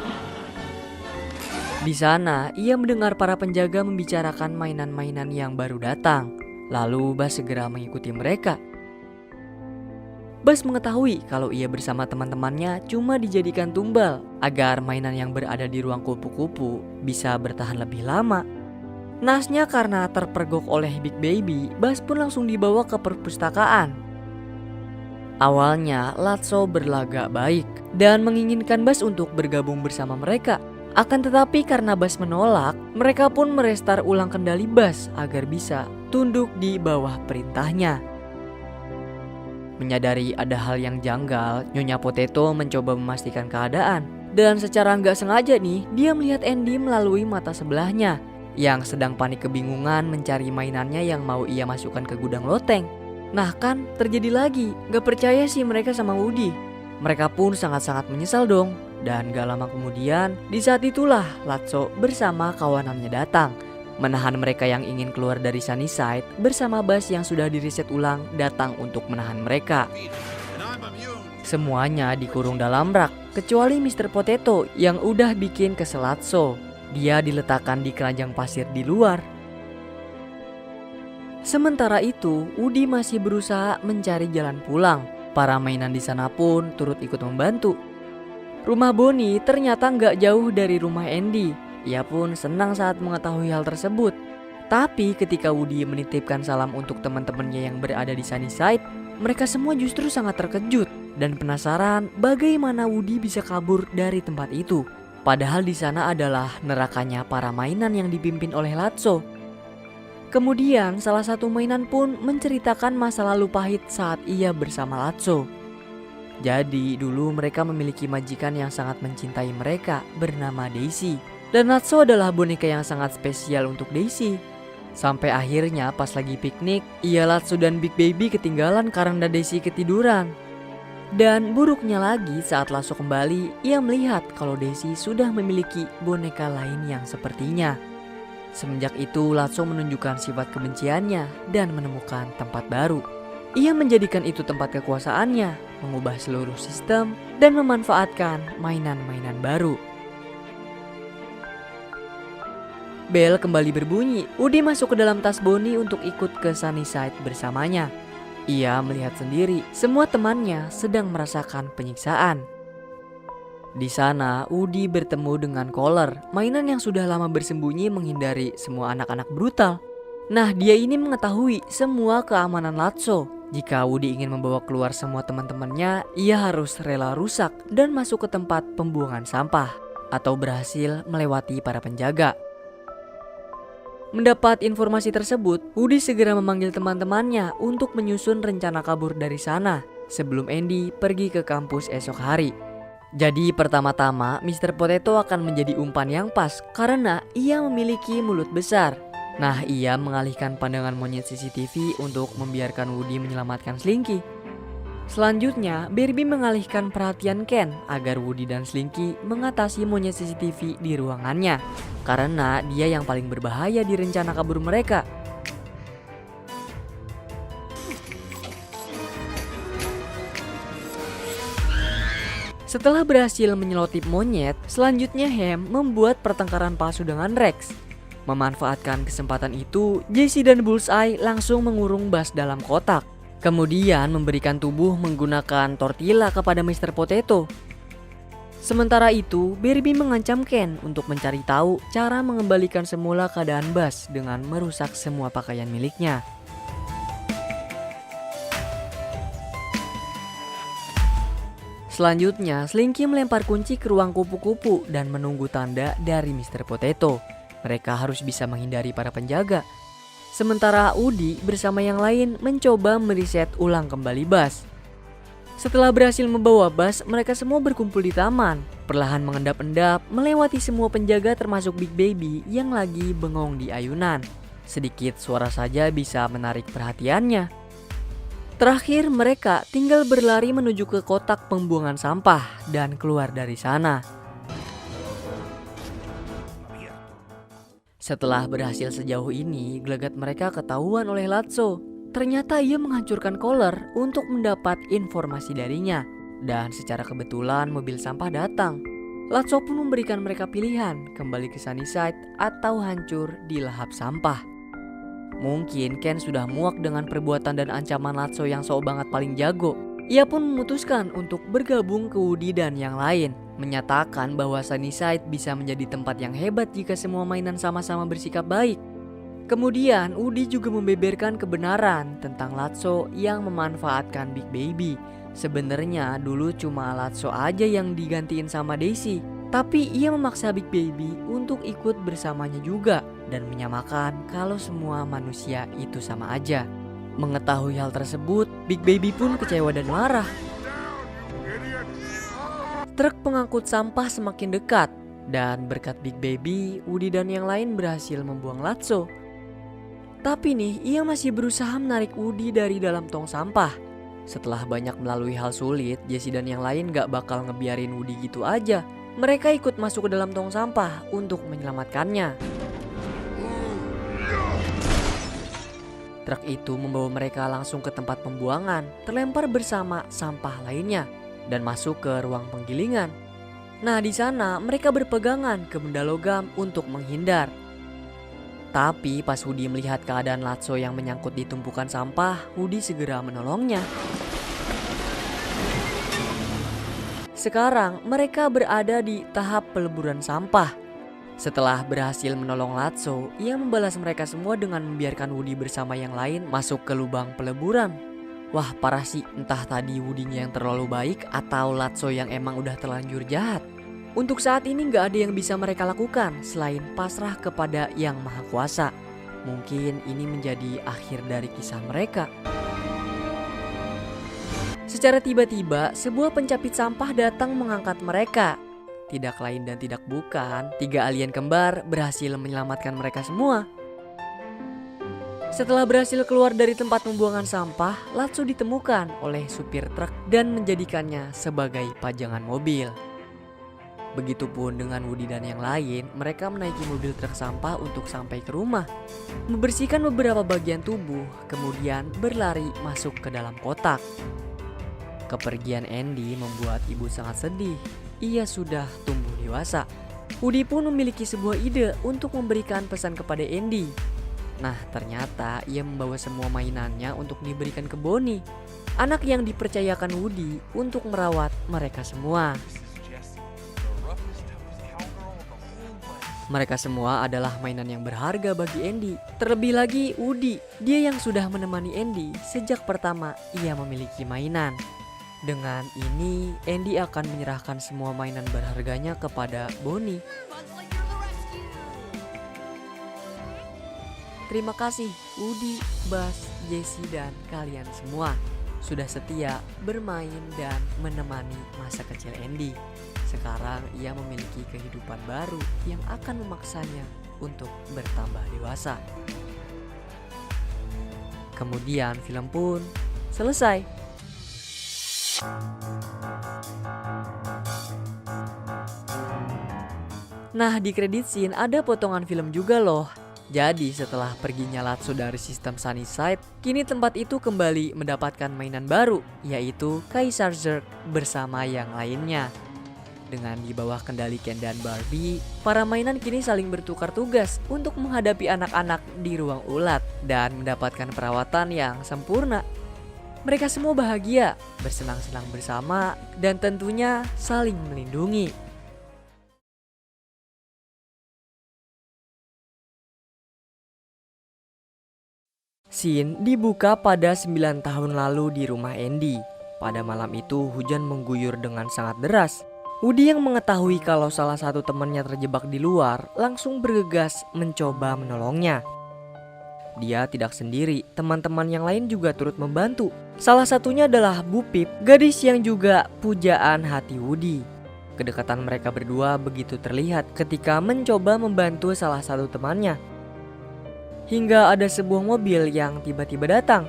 Di sana, ia mendengar para penjaga membicarakan mainan-mainan yang baru datang. Lalu Buzz segera mengikuti mereka. Buzz mengetahui kalau ia bersama teman-temannya cuma dijadikan tumbal agar mainan yang berada di ruang kupu-kupu bisa bertahan lebih lama. Nasnya karena terpergok oleh Big Baby, Buzz pun langsung dibawa ke perpustakaan. Awalnya Lotso berlagak baik dan menginginkan Buzz untuk bergabung bersama mereka. Akan tetapi karena Buzz menolak, mereka pun merestar ulang kendali Buzz agar bisa tunduk di bawah perintahnya. Menyadari ada hal yang janggal, Nyonya Potato mencoba memastikan keadaan. Dan secara nggak sengaja nih, dia melihat Andy melalui mata sebelahnya yang sedang panik kebingungan mencari mainannya yang mau ia masukkan ke gudang loteng. Nah kan, terjadi lagi, gak percaya sih mereka sama Woody. Mereka pun sangat-sangat menyesal dong. Dan gak lama kemudian, di saat itulah Lotso bersama kawanannya datang, menahan mereka yang ingin keluar dari Sunnyside bersama Buzz yang sudah diriset ulang datang untuk menahan mereka. Semuanya dikurung dalam rak, kecuali Mr. Potato yang udah bikin kesel Lotso. Dia diletakkan di keranjang pasir di luar. Sementara itu, Woody masih berusaha mencari jalan pulang. Para mainan di sana pun turut ikut membantu. Rumah Bonnie ternyata nggak jauh dari rumah Andy. Ia pun senang saat mengetahui hal tersebut. Tapi ketika Woody menitipkan salam untuk teman-temannya yang berada di Sunnyside, mereka semua justru sangat terkejut dan penasaran bagaimana Woody bisa kabur dari tempat itu. Padahal di sana adalah nerakanya para mainan yang dipimpin oleh Lotso. Kemudian salah satu mainan pun menceritakan masa lalu pahit saat ia bersama Latso. Jadi dulu mereka memiliki majikan yang sangat mencintai mereka bernama Daisy. Dan Latso adalah boneka yang sangat spesial untuk Daisy. Sampai akhirnya pas lagi piknik, ia, Latso dan Big Baby ketinggalan karena Daisy ketiduran. Dan buruknya lagi saat Latso kembali, ia melihat kalau Daisy sudah memiliki boneka lain yang sepertinya. Semenjak itu Latso menunjukkan sifat kebenciannya dan menemukan tempat baru. Ia menjadikan itu tempat kekuasaannya, mengubah seluruh sistem dan memanfaatkan mainan-mainan baru. Bel kembali berbunyi. Woody masuk ke dalam tas Bonnie untuk ikut ke Sunnyside bersamanya. Ia melihat sendiri semua temannya sedang merasakan penyiksaan. Di sana, Woody bertemu dengan Collar, mainan yang sudah lama bersembunyi menghindari semua anak-anak brutal. Nah, dia ini mengetahui semua keamanan Latso. Jika Woody ingin membawa keluar semua teman-temannya, ia harus rela rusak dan masuk ke tempat pembuangan sampah atau berhasil melewati para penjaga. Mendapat informasi tersebut, Woody segera memanggil teman-temannya untuk menyusun rencana kabur dari sana sebelum Andy pergi ke kampus esok hari. Jadi pertama-tama Mr. Potato akan menjadi umpan yang pas karena ia memiliki mulut besar. Nah, ia mengalihkan pandangan monyet CCTV untuk membiarkan Woody menyelamatkan Slinky. Selanjutnya, Barbie mengalihkan perhatian Ken agar Woody dan Slinky mengatasi monyet CCTV di ruangannya karena dia yang paling berbahaya di rencana kabur mereka. Setelah berhasil menyelotip monyet, selanjutnya Ham membuat pertengkaran palsu dengan Rex. Memanfaatkan kesempatan itu, Jessie dan Bullseye langsung mengurung Buzz dalam kotak. Kemudian memberikan tubuh menggunakan tortilla kepada Mr. Potato. Sementara itu, Barbie mengancam Ken untuk mencari tahu cara mengembalikan semula keadaan Buzz dengan merusak semua pakaian miliknya. Selanjutnya, Slinky melempar kunci ke ruang kupu-kupu dan menunggu tanda dari Mr. Potato. Mereka harus bisa menghindari para penjaga. Sementara Woody bersama yang lain mencoba meriset ulang kembali Buzz. Setelah berhasil membawa Buzz, mereka semua berkumpul di taman. Perlahan mengendap-endap melewati semua penjaga termasuk Big Baby yang lagi bengong di ayunan. Sedikit suara saja bisa menarik perhatiannya. Terakhir mereka tinggal berlari menuju ke kotak pembuangan sampah dan keluar dari sana. Setelah berhasil sejauh ini, gelagat mereka ketahuan oleh Latso. Ternyata ia menghancurkan Collar untuk mendapat informasi darinya. Dan secara kebetulan mobil sampah datang. Latso pun memberikan mereka pilihan, kembali ke Sunnyside atau hancur di lahap sampah. Mungkin Ken sudah muak dengan perbuatan dan ancaman Latso yang sok banget paling jago. Ia pun memutuskan untuk bergabung ke Woody dan yang lain, menyatakan bahwa Sunnyside bisa menjadi tempat yang hebat jika semua mainan sama-sama bersikap baik. Kemudian Woody juga membeberkan kebenaran tentang Latso yang memanfaatkan Big Baby. Sebenarnya dulu cuma Latso aja yang digantiin sama Daisy, tapi ia memaksa Big Baby untuk ikut bersamanya juga dan menyamakan kalau semua manusia itu sama aja. Mengetahui hal tersebut, Big Baby pun kecewa dan marah. Truk pengangkut sampah semakin dekat dan berkat Big Baby, Woody dan yang lain berhasil membuang Latso. Tapi nih, ia masih berusaha menarik Woody dari dalam tong sampah. Setelah banyak melalui hal sulit, Jessie dan yang lain gak bakal ngebiarin Woody gitu aja. Mereka ikut masuk ke dalam tong sampah untuk menyelamatkannya. Truk itu membawa mereka langsung ke tempat pembuangan, terlempar bersama sampah lainnya, dan masuk ke ruang penggilingan. Nah, di sana mereka berpegangan ke benda logam untuk menghindar. Tapi pas Woody melihat keadaan Latso yang menyangkut di tumpukan sampah, Woody segera menolongnya. Sekarang mereka berada di tahap peleburan sampah. Setelah berhasil menolong Latso, ia membalas mereka semua dengan membiarkan Woody bersama yang lain masuk ke lubang peleburan. Wah, parah sih, entah tadi Woody-nya yang terlalu baik atau Latso yang emang udah terlanjur jahat. Untuk saat ini gak ada yang bisa mereka lakukan selain pasrah kepada Yang Maha Kuasa. Mungkin ini menjadi akhir dari kisah mereka. Secara tiba-tiba, sebuah pencapit sampah datang mengangkat mereka. Tidak lain dan tidak bukan, 3 alien kembar berhasil menyelamatkan mereka semua. Setelah berhasil keluar dari tempat pembuangan sampah, Latsu ditemukan oleh supir truk dan menjadikannya sebagai pajangan mobil. Begitupun dengan Woody dan yang lain, mereka menaiki mobil truk sampah untuk sampai ke rumah, membersihkan beberapa bagian tubuh, kemudian berlari masuk ke dalam kotak. Kepergian Andy membuat ibu sangat sedih. Ia sudah tumbuh dewasa. Woody pun memiliki sebuah ide untuk memberikan pesan kepada Andy. Nah, ternyata ia membawa semua mainannya untuk diberikan ke Bonnie, anak yang dipercayakan Woody untuk merawat mereka semua. Mereka semua adalah mainan yang berharga bagi Andy. Terlebih lagi Woody, dia yang sudah menemani Andy sejak pertama ia memiliki mainan. Dengan ini, Andy akan menyerahkan semua mainan berharganya kepada Bonnie. Terima kasih Woody, Buzz, Jessie, dan kalian semua sudah setia bermain dan menemani masa kecil Andy. Sekarang ia memiliki kehidupan baru yang akan memaksanya untuk bertambah dewasa. Kemudian film pun selesai. Nah, di credit scene ada potongan film juga loh. Jadi setelah perginya Latsu dari sistem Sunnyside, kini tempat itu kembali mendapatkan mainan baru, yaitu Kaisar Zurg bersama yang lainnya. Dengan di bawah kendali Ken dan Barbie, para mainan kini saling bertukar tugas untuk menghadapi anak-anak di ruang ulat dan mendapatkan perawatan yang sempurna. Mereka semua bahagia, bersenang-senang bersama, dan tentunya saling melindungi. Scene dibuka pada 9 tahun lalu di rumah Andy. Pada malam itu hujan mengguyur dengan sangat deras. Woody yang mengetahui kalau salah satu temannya terjebak di luar langsung bergegas mencoba menolongnya. Dia tidak sendiri, teman-teman yang lain juga turut membantu. Salah satunya adalah Bu Pip, gadis yang juga pujaan hati Woody. Kedekatan mereka berdua begitu terlihat ketika mencoba membantu salah satu temannya. Hingga ada sebuah mobil yang tiba-tiba datang.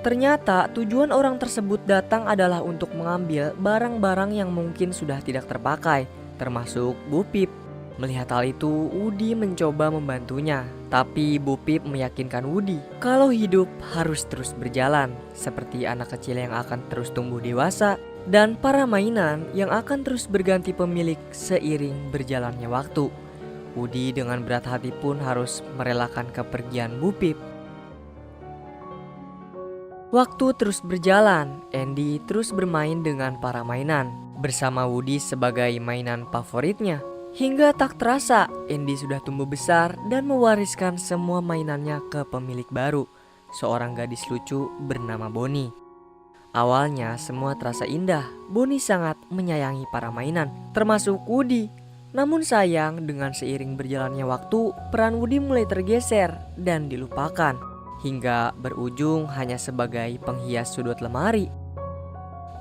Ternyata tujuan orang tersebut datang adalah untuk mengambil barang-barang yang mungkin sudah tidak terpakai, termasuk Bu Pip. Melihat hal itu, Woody mencoba membantunya. Tapi Bu Pip meyakinkan Woody kalau hidup harus terus berjalan, seperti anak kecil yang akan terus tumbuh dewasa, dan para mainan yang akan terus berganti pemilik seiring berjalannya waktu. Woody dengan berat hati pun harus merelakan kepergian Bu Pip. Waktu terus berjalan, Andy terus bermain dengan para mainan, bersama Woody sebagai mainan favoritnya. Hingga tak terasa, Andy sudah tumbuh besar dan mewariskan semua mainannya ke pemilik baru, seorang gadis lucu bernama Bonnie. Awalnya semua terasa indah, Bonnie sangat menyayangi para mainan, termasuk Woody. Namun sayang, dengan seiring berjalannya waktu, peran Woody mulai tergeser dan dilupakan, hingga berujung hanya sebagai penghias sudut lemari.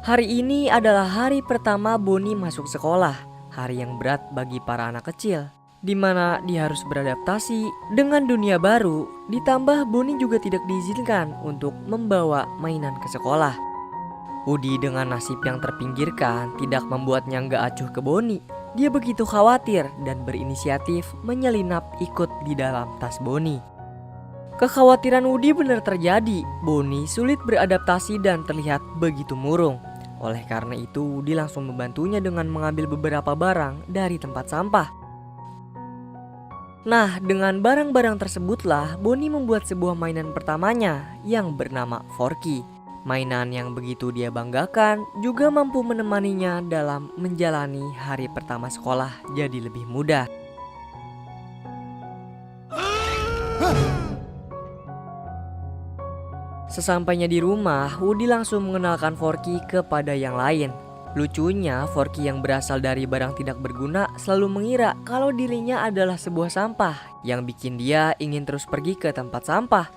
Hari ini adalah hari pertama Bonnie masuk sekolah, hari yang berat bagi para anak kecil, di mana dia harus beradaptasi dengan dunia baru. Ditambah Bonnie juga tidak diizinkan untuk membawa mainan ke sekolah. Woody dengan nasib yang terpinggirkan tidak membuatnya nggak acuh ke Bonnie. Dia begitu khawatir dan berinisiatif menyelinap ikut di dalam tas Bonnie. Kekhawatiran Woody benar terjadi. Bonnie sulit beradaptasi dan terlihat begitu murung. Oleh karena itu, Woody langsung membantunya dengan mengambil beberapa barang dari tempat sampah. Nah, dengan barang-barang tersebutlah Bonnie membuat sebuah mainan pertamanya yang bernama Forky. Mainan yang begitu dia banggakan juga mampu menemaninya dalam menjalani hari pertama sekolah jadi lebih mudah. Sesampainya di rumah, Woody langsung mengenalkan Forky kepada yang lain. Lucunya, Forky yang berasal dari barang tidak berguna selalu mengira kalau dirinya adalah sebuah sampah yang bikin dia ingin terus pergi ke tempat sampah.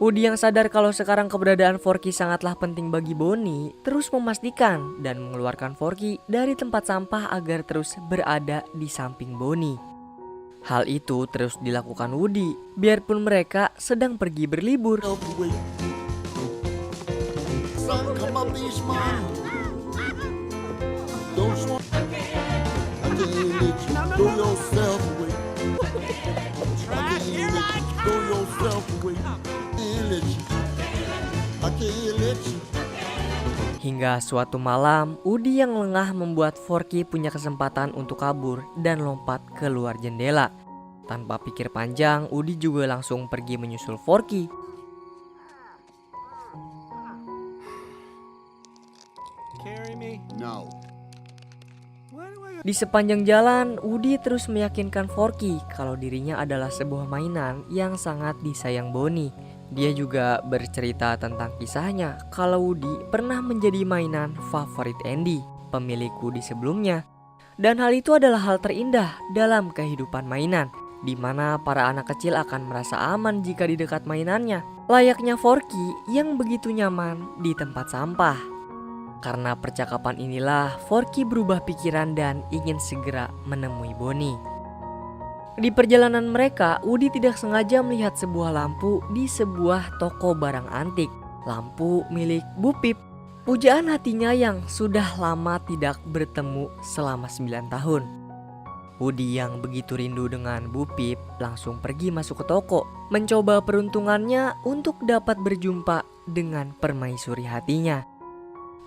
Woody yang sadar kalau sekarang keberadaan Forky sangatlah penting bagi Bonnie terus memastikan dan mengeluarkan Forky dari tempat sampah agar terus berada di samping Bonnie. Hal itu terus dilakukan Woody biarpun mereka sedang pergi berlibur. Sun come up these mountains. Don't you? I can't let you throw yourself away. I can't let you throw yourself away. I can't let you. Hingga suatu malam, Woody yang lengah membuat Forky punya kesempatan untuk kabur dan lompat keluar jendela. Tanpa pikir panjang, Woody juga langsung pergi menyusul Forky. Carry me. No. Di sepanjang jalan, Woody terus meyakinkan Forky kalau dirinya adalah sebuah mainan yang sangat disayang Bonnie. Dia juga bercerita tentang kisahnya kalau Woody pernah menjadi mainan favorit Andy, pemilik Woody sebelumnya. Dan hal itu adalah hal terindah dalam kehidupan mainan, di mana para anak kecil akan merasa aman jika di dekat mainannya, layaknya Forky yang begitu nyaman di tempat sampah. Karena percakapan inilah, Forky berubah pikiran dan ingin segera menemui Bonnie. Di perjalanan mereka, Woody tidak sengaja melihat sebuah lampu di sebuah toko barang antik. Lampu milik Bu Pip. Pujaan hatinya yang sudah lama tidak bertemu selama 9 tahun. Woody yang begitu rindu dengan Bu Pip langsung pergi masuk ke toko, mencoba peruntungannya untuk dapat berjumpa dengan permaisuri hatinya.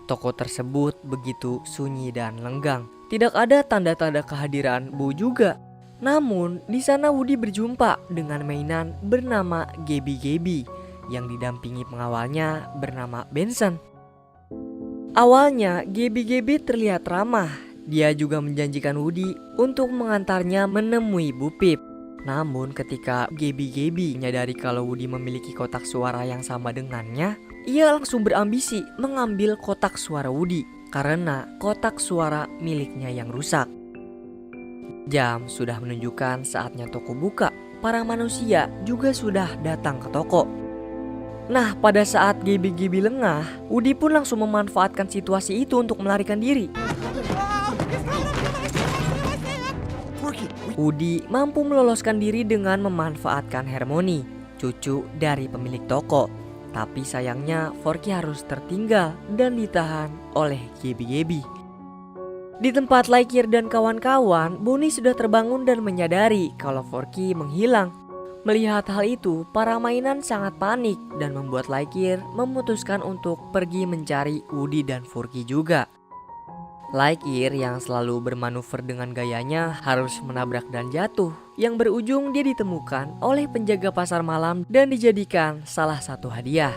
Toko tersebut begitu sunyi dan lenggang. Tidak ada tanda-tanda kehadiran Bu juga. Namun di sana Woody berjumpa dengan mainan bernama Gabby yang didampingi pengawalnya bernama Benson. Awalnya Gabby terlihat ramah. Dia juga menjanjikan Woody untuk mengantarnya menemui Bu Pip. Namun ketika Gabby menyadari kalau Woody memiliki kotak suara yang sama dengannya, ia langsung berambisi mengambil kotak suara Woody karena kotak suara miliknya yang rusak. Jam sudah menunjukkan saatnya toko buka. Para manusia juga sudah datang ke toko. Nah, pada saat Gabby lengah, Woody pun langsung memanfaatkan situasi itu untuk melarikan diri. Woody mampu meloloskan diri dengan memanfaatkan Harmony, cucu dari pemilik toko. Tapi sayangnya Forky harus tertinggal dan ditahan oleh Gabby. Di tempat Lightyear dan kawan-kawan, Bonnie sudah terbangun dan menyadari kalau Forky menghilang. Melihat hal itu, para mainan sangat panik dan membuat Lightyear memutuskan untuk pergi mencari Woody dan Forky juga. Lightyear yang selalu bermanuver dengan gayanya harus menabrak dan jatuh, yang berujung dia ditemukan oleh penjaga pasar malam dan dijadikan salah satu hadiah.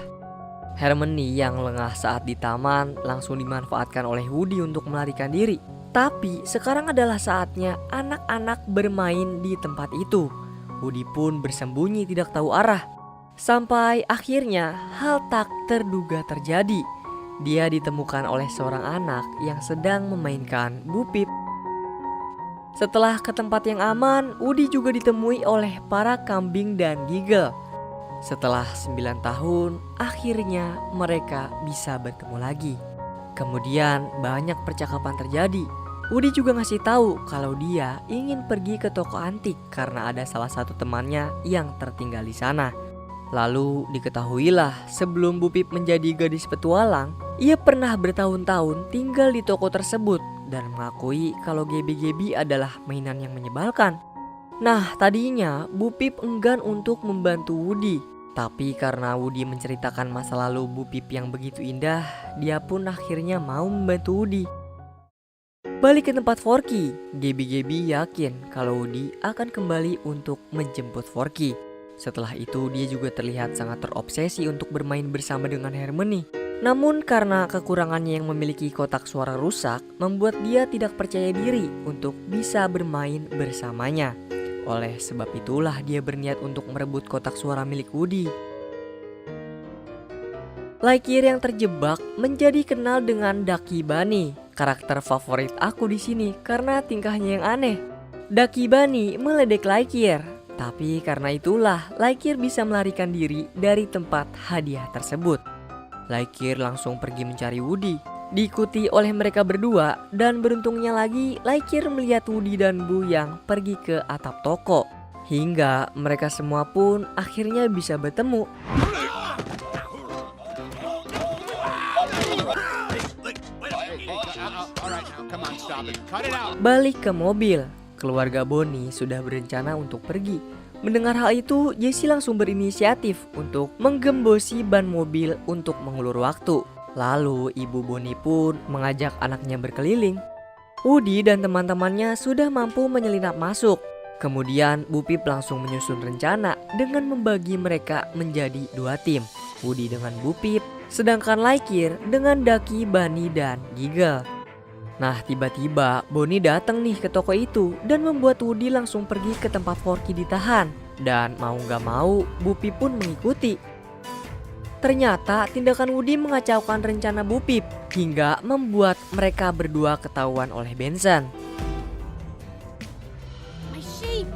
Harmony yang lengah saat di taman langsung dimanfaatkan oleh Woody untuk melarikan diri. Tapi sekarang adalah saatnya anak-anak bermain di tempat itu. Woody pun bersembunyi tidak tahu arah. Sampai akhirnya hal tak terduga terjadi. Dia ditemukan oleh seorang anak yang sedang memainkan Bu Pip. Setelah ke tempat yang aman, Woody juga ditemui oleh para kambing dan Giggle. Setelah 9 tahun, akhirnya mereka bisa bertemu lagi. Kemudian banyak percakapan terjadi. Woody juga ngasih tahu kalau dia ingin pergi ke toko antik karena ada salah satu temannya yang tertinggal di sana. Lalu diketahuilah sebelum Bu Pip menjadi gadis petualang, ia pernah bertahun-tahun tinggal di toko tersebut dan mengakui kalau Gabby adalah mainan yang menyebalkan. Nah, tadinya Bu Pip enggan untuk membantu Woody. Tapi karena Woody menceritakan masa lalu Bu Pip yang begitu indah, dia pun akhirnya mau membantu Woody. Balik ke tempat Forky, Gabby yakin kalau Woody akan kembali untuk menjemput Forky. Setelah itu dia juga terlihat sangat terobsesi untuk bermain bersama dengan Harmony. Namun karena kekurangannya yang memiliki kotak suara rusak, membuat dia tidak percaya diri untuk bisa bermain bersamanya. Oleh sebab itulah dia berniat untuk merebut kotak suara milik Woody. Lightyear yang terjebak menjadi kenal dengan Ducky Bunny karakter favorit aku di sini karena tingkahnya yang aneh. Ducky Bunny meledek Lightyear, tapi karena itulah Lightyear bisa melarikan diri dari tempat hadiah tersebut. Lightyear langsung pergi mencari Woody, diikuti oleh mereka berdua, dan beruntungnya lagi Lightyear melihat Woody dan Boo yang pergi ke atap toko. Hingga mereka semua pun akhirnya bisa bertemu. Balik ke mobil, keluarga Bonnie sudah berencana untuk pergi. Mendengar hal itu, Jessie langsung berinisiatif untuk menggembosi ban mobil untuk mengulur waktu. Lalu ibu Bonnie pun mengajak anaknya berkeliling. Woody dan teman-temannya sudah mampu menyelinap masuk. Kemudian Bu Pip langsung menyusun rencana dengan membagi mereka menjadi 2 tim. Woody dengan Bu Pip, sedangkan Lightyear dengan Ducky, Bunny, dan Giggle. Nah, tiba-tiba Bonnie datang nih ke toko itu dan membuat Woody langsung pergi ke tempat Forky ditahan. Dan mau gak mau, Bu Pip pun mengikuti. Ternyata tindakan Woody mengacaukan rencana Bu Pip hingga membuat mereka berdua ketahuan oleh Benson. My sheep!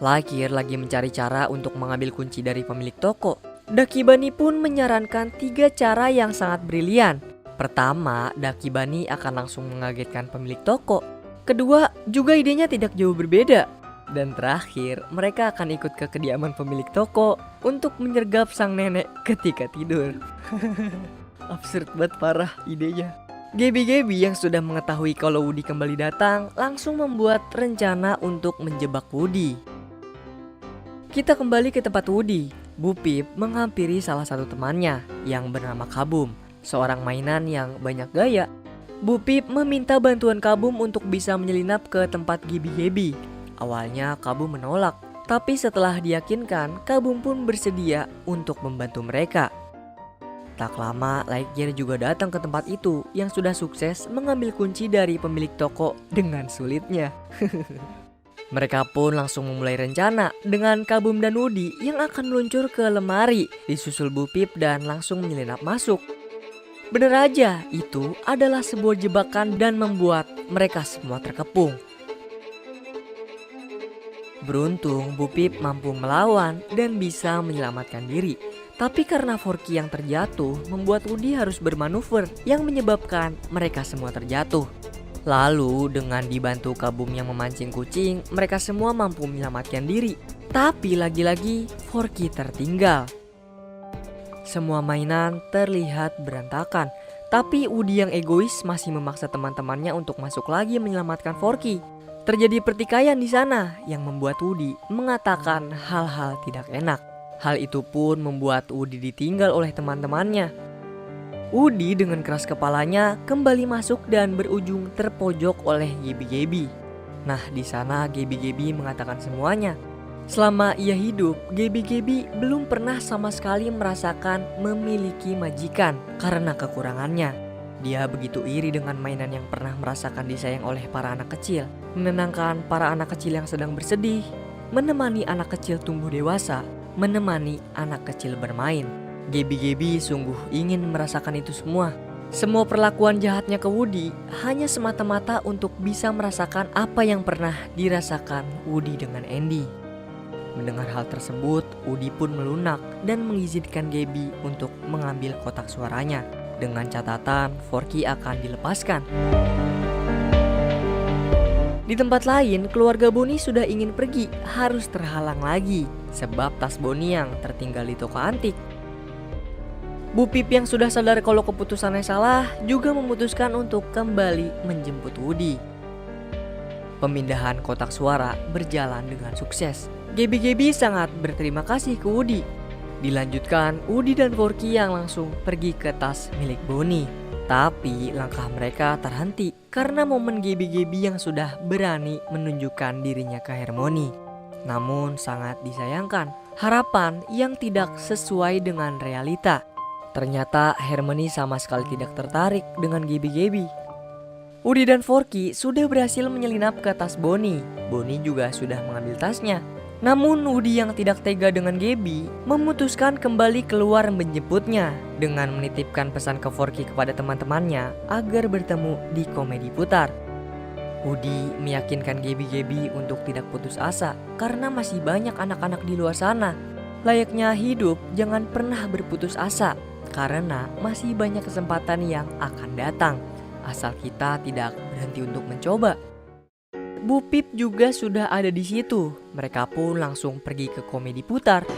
Lightyear lagi mencari cara untuk mengambil kunci dari pemilik toko. Ducky Bunny pun menyarankan 3 cara yang sangat brilian. Pertama, Ducky Bunny akan langsung mengagetkan pemilik toko. Kedua, juga idenya tidak jauh berbeda. Dan terakhir, mereka akan ikut ke kediaman pemilik toko untuk menyergap sang nenek ketika tidur. Absurd banget parah idenya. Gaby yang sudah mengetahui kalau Woody kembali datang langsung membuat rencana untuk menjebak Woody. Kita kembali ke tempat Woody. Bu Pip menghampiri salah satu temannya yang bernama Kabum, seorang mainan yang banyak gaya. Bu Pip meminta bantuan Kabum untuk bisa menyelinap ke tempat Gaby. Awalnya Kabum menolak, tapi setelah diyakinkan, Kabum pun bersedia untuk membantu mereka. Tak lama, Lightyear juga datang ke tempat itu yang sudah sukses mengambil kunci dari pemilik toko dengan sulitnya. Mereka pun langsung memulai rencana dengan Kabum dan Woody yang akan meluncur ke lemari, disusul Bu Pip dan langsung menyelinap masuk. Bener aja, itu adalah sebuah jebakan dan membuat mereka semua terkepung. Beruntung Bu Pip mampu melawan dan bisa menyelamatkan diri. Tapi karena Forky yang terjatuh, membuat Woody harus bermanuver yang menyebabkan mereka semua terjatuh. Lalu dengan dibantu Kabum yang memancing kucing, mereka semua mampu menyelamatkan diri. Tapi lagi-lagi Forky tertinggal. Semua mainan terlihat berantakan, tapi Woody yang egois masih memaksa teman-temannya untuk masuk lagi menyelamatkan Forky. Terjadi pertikaian di sana yang membuat Woody mengatakan hal-hal tidak enak. Hal itu pun membuat Woody ditinggal oleh teman-temannya. Woody dengan keras kepalanya kembali masuk dan berujung terpojok oleh Gaby. Nah, di sana Gaby mengatakan semuanya. Selama ia hidup, Gaby belum pernah sama sekali merasakan memiliki majikan karena kekurangannya. Dia begitu iri dengan mainan yang pernah merasakan disayang oleh para anak kecil, menenangkan para anak kecil yang sedang bersedih, menemani anak kecil tumbuh dewasa, menemani anak kecil bermain. Gaby sungguh ingin merasakan itu semua. Semua perlakuan jahatnya ke Woody hanya semata-mata untuk bisa merasakan apa yang pernah dirasakan Woody dengan Andy. Mendengar hal tersebut, Woody pun melunak dan mengizinkan Gaby untuk mengambil kotak suaranya. Dengan catatan, Forky akan dilepaskan. Di tempat lain, keluarga Bonnie sudah ingin pergi, harus terhalang lagi sebab tas Bonnie yang tertinggal di toko antik. Bu Pip yang sudah sadar kalau keputusannya salah juga memutuskan untuk kembali menjemput Woody. Pemindahan kotak suara berjalan dengan sukses. Gaby sangat berterima kasih ke Woody. Dilanjutkan, Woody dan Forky yang langsung pergi ke tas milik Bonnie. Tapi langkah mereka terhenti karena momen Gaby yang sudah berani menunjukkan dirinya ke Harmony. Namun sangat disayangkan, harapan yang tidak sesuai dengan realita. Ternyata Harmony sama sekali tidak tertarik dengan Gaby. Woody dan Forky sudah berhasil menyelinap ke tas Bonnie. Bonnie juga sudah mengambil tasnya. Namun Woody yang tidak tega dengan Gabby memutuskan kembali keluar menjemputnya dengan menitipkan pesan ke Forky kepada teman-temannya agar bertemu di komedi putar. Woody meyakinkan Gabby untuk tidak putus asa karena masih banyak anak-anak di luar sana. Layaknya hidup, jangan pernah berputus asa karena masih banyak kesempatan yang akan datang asal kita tidak berhenti untuk mencoba. Bu Pip juga sudah ada di situ. Mereka pun langsung pergi ke komedi putar.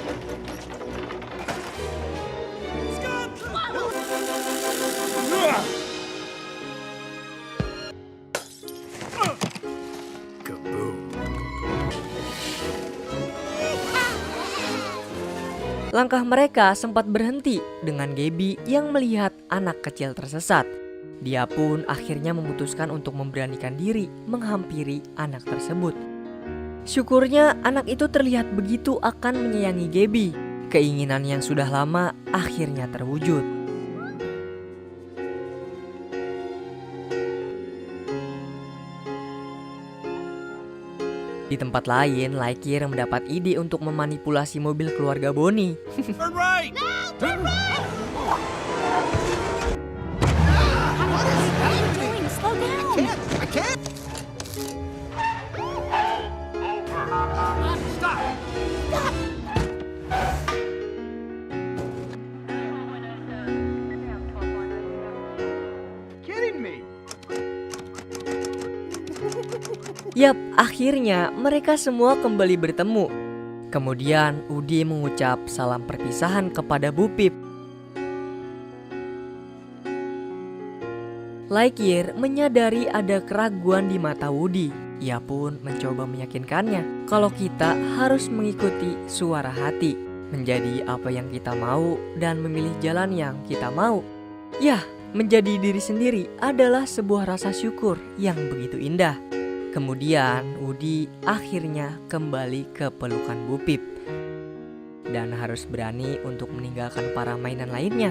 Langkah mereka sempat berhenti dengan Gabby yang melihat anak kecil tersesat. Dia pun akhirnya memutuskan untuk memberanikan diri menghampiri anak tersebut. Syukurnya anak itu terlihat begitu akan menyayangi Gabby. Keinginan yang sudah lama akhirnya terwujud. Di tempat lain, Lightyear mendapat ide untuk memanipulasi mobil keluarga Bonnie. Turn right! Slow down. I can't. Kidding me? Yap, akhirnya mereka semua kembali bertemu. Kemudian Woody mengucap salam perpisahan kepada Bu Pip. Lightyear menyadari ada keraguan di mata Woody. Ia pun mencoba meyakinkannya kalau kita harus mengikuti suara hati, menjadi apa yang kita mau dan memilih jalan yang kita mau. Yah, menjadi diri sendiri adalah sebuah rasa syukur yang begitu indah. Kemudian Woody akhirnya kembali ke pelukan Bu Pip dan harus berani untuk meninggalkan para mainan lainnya.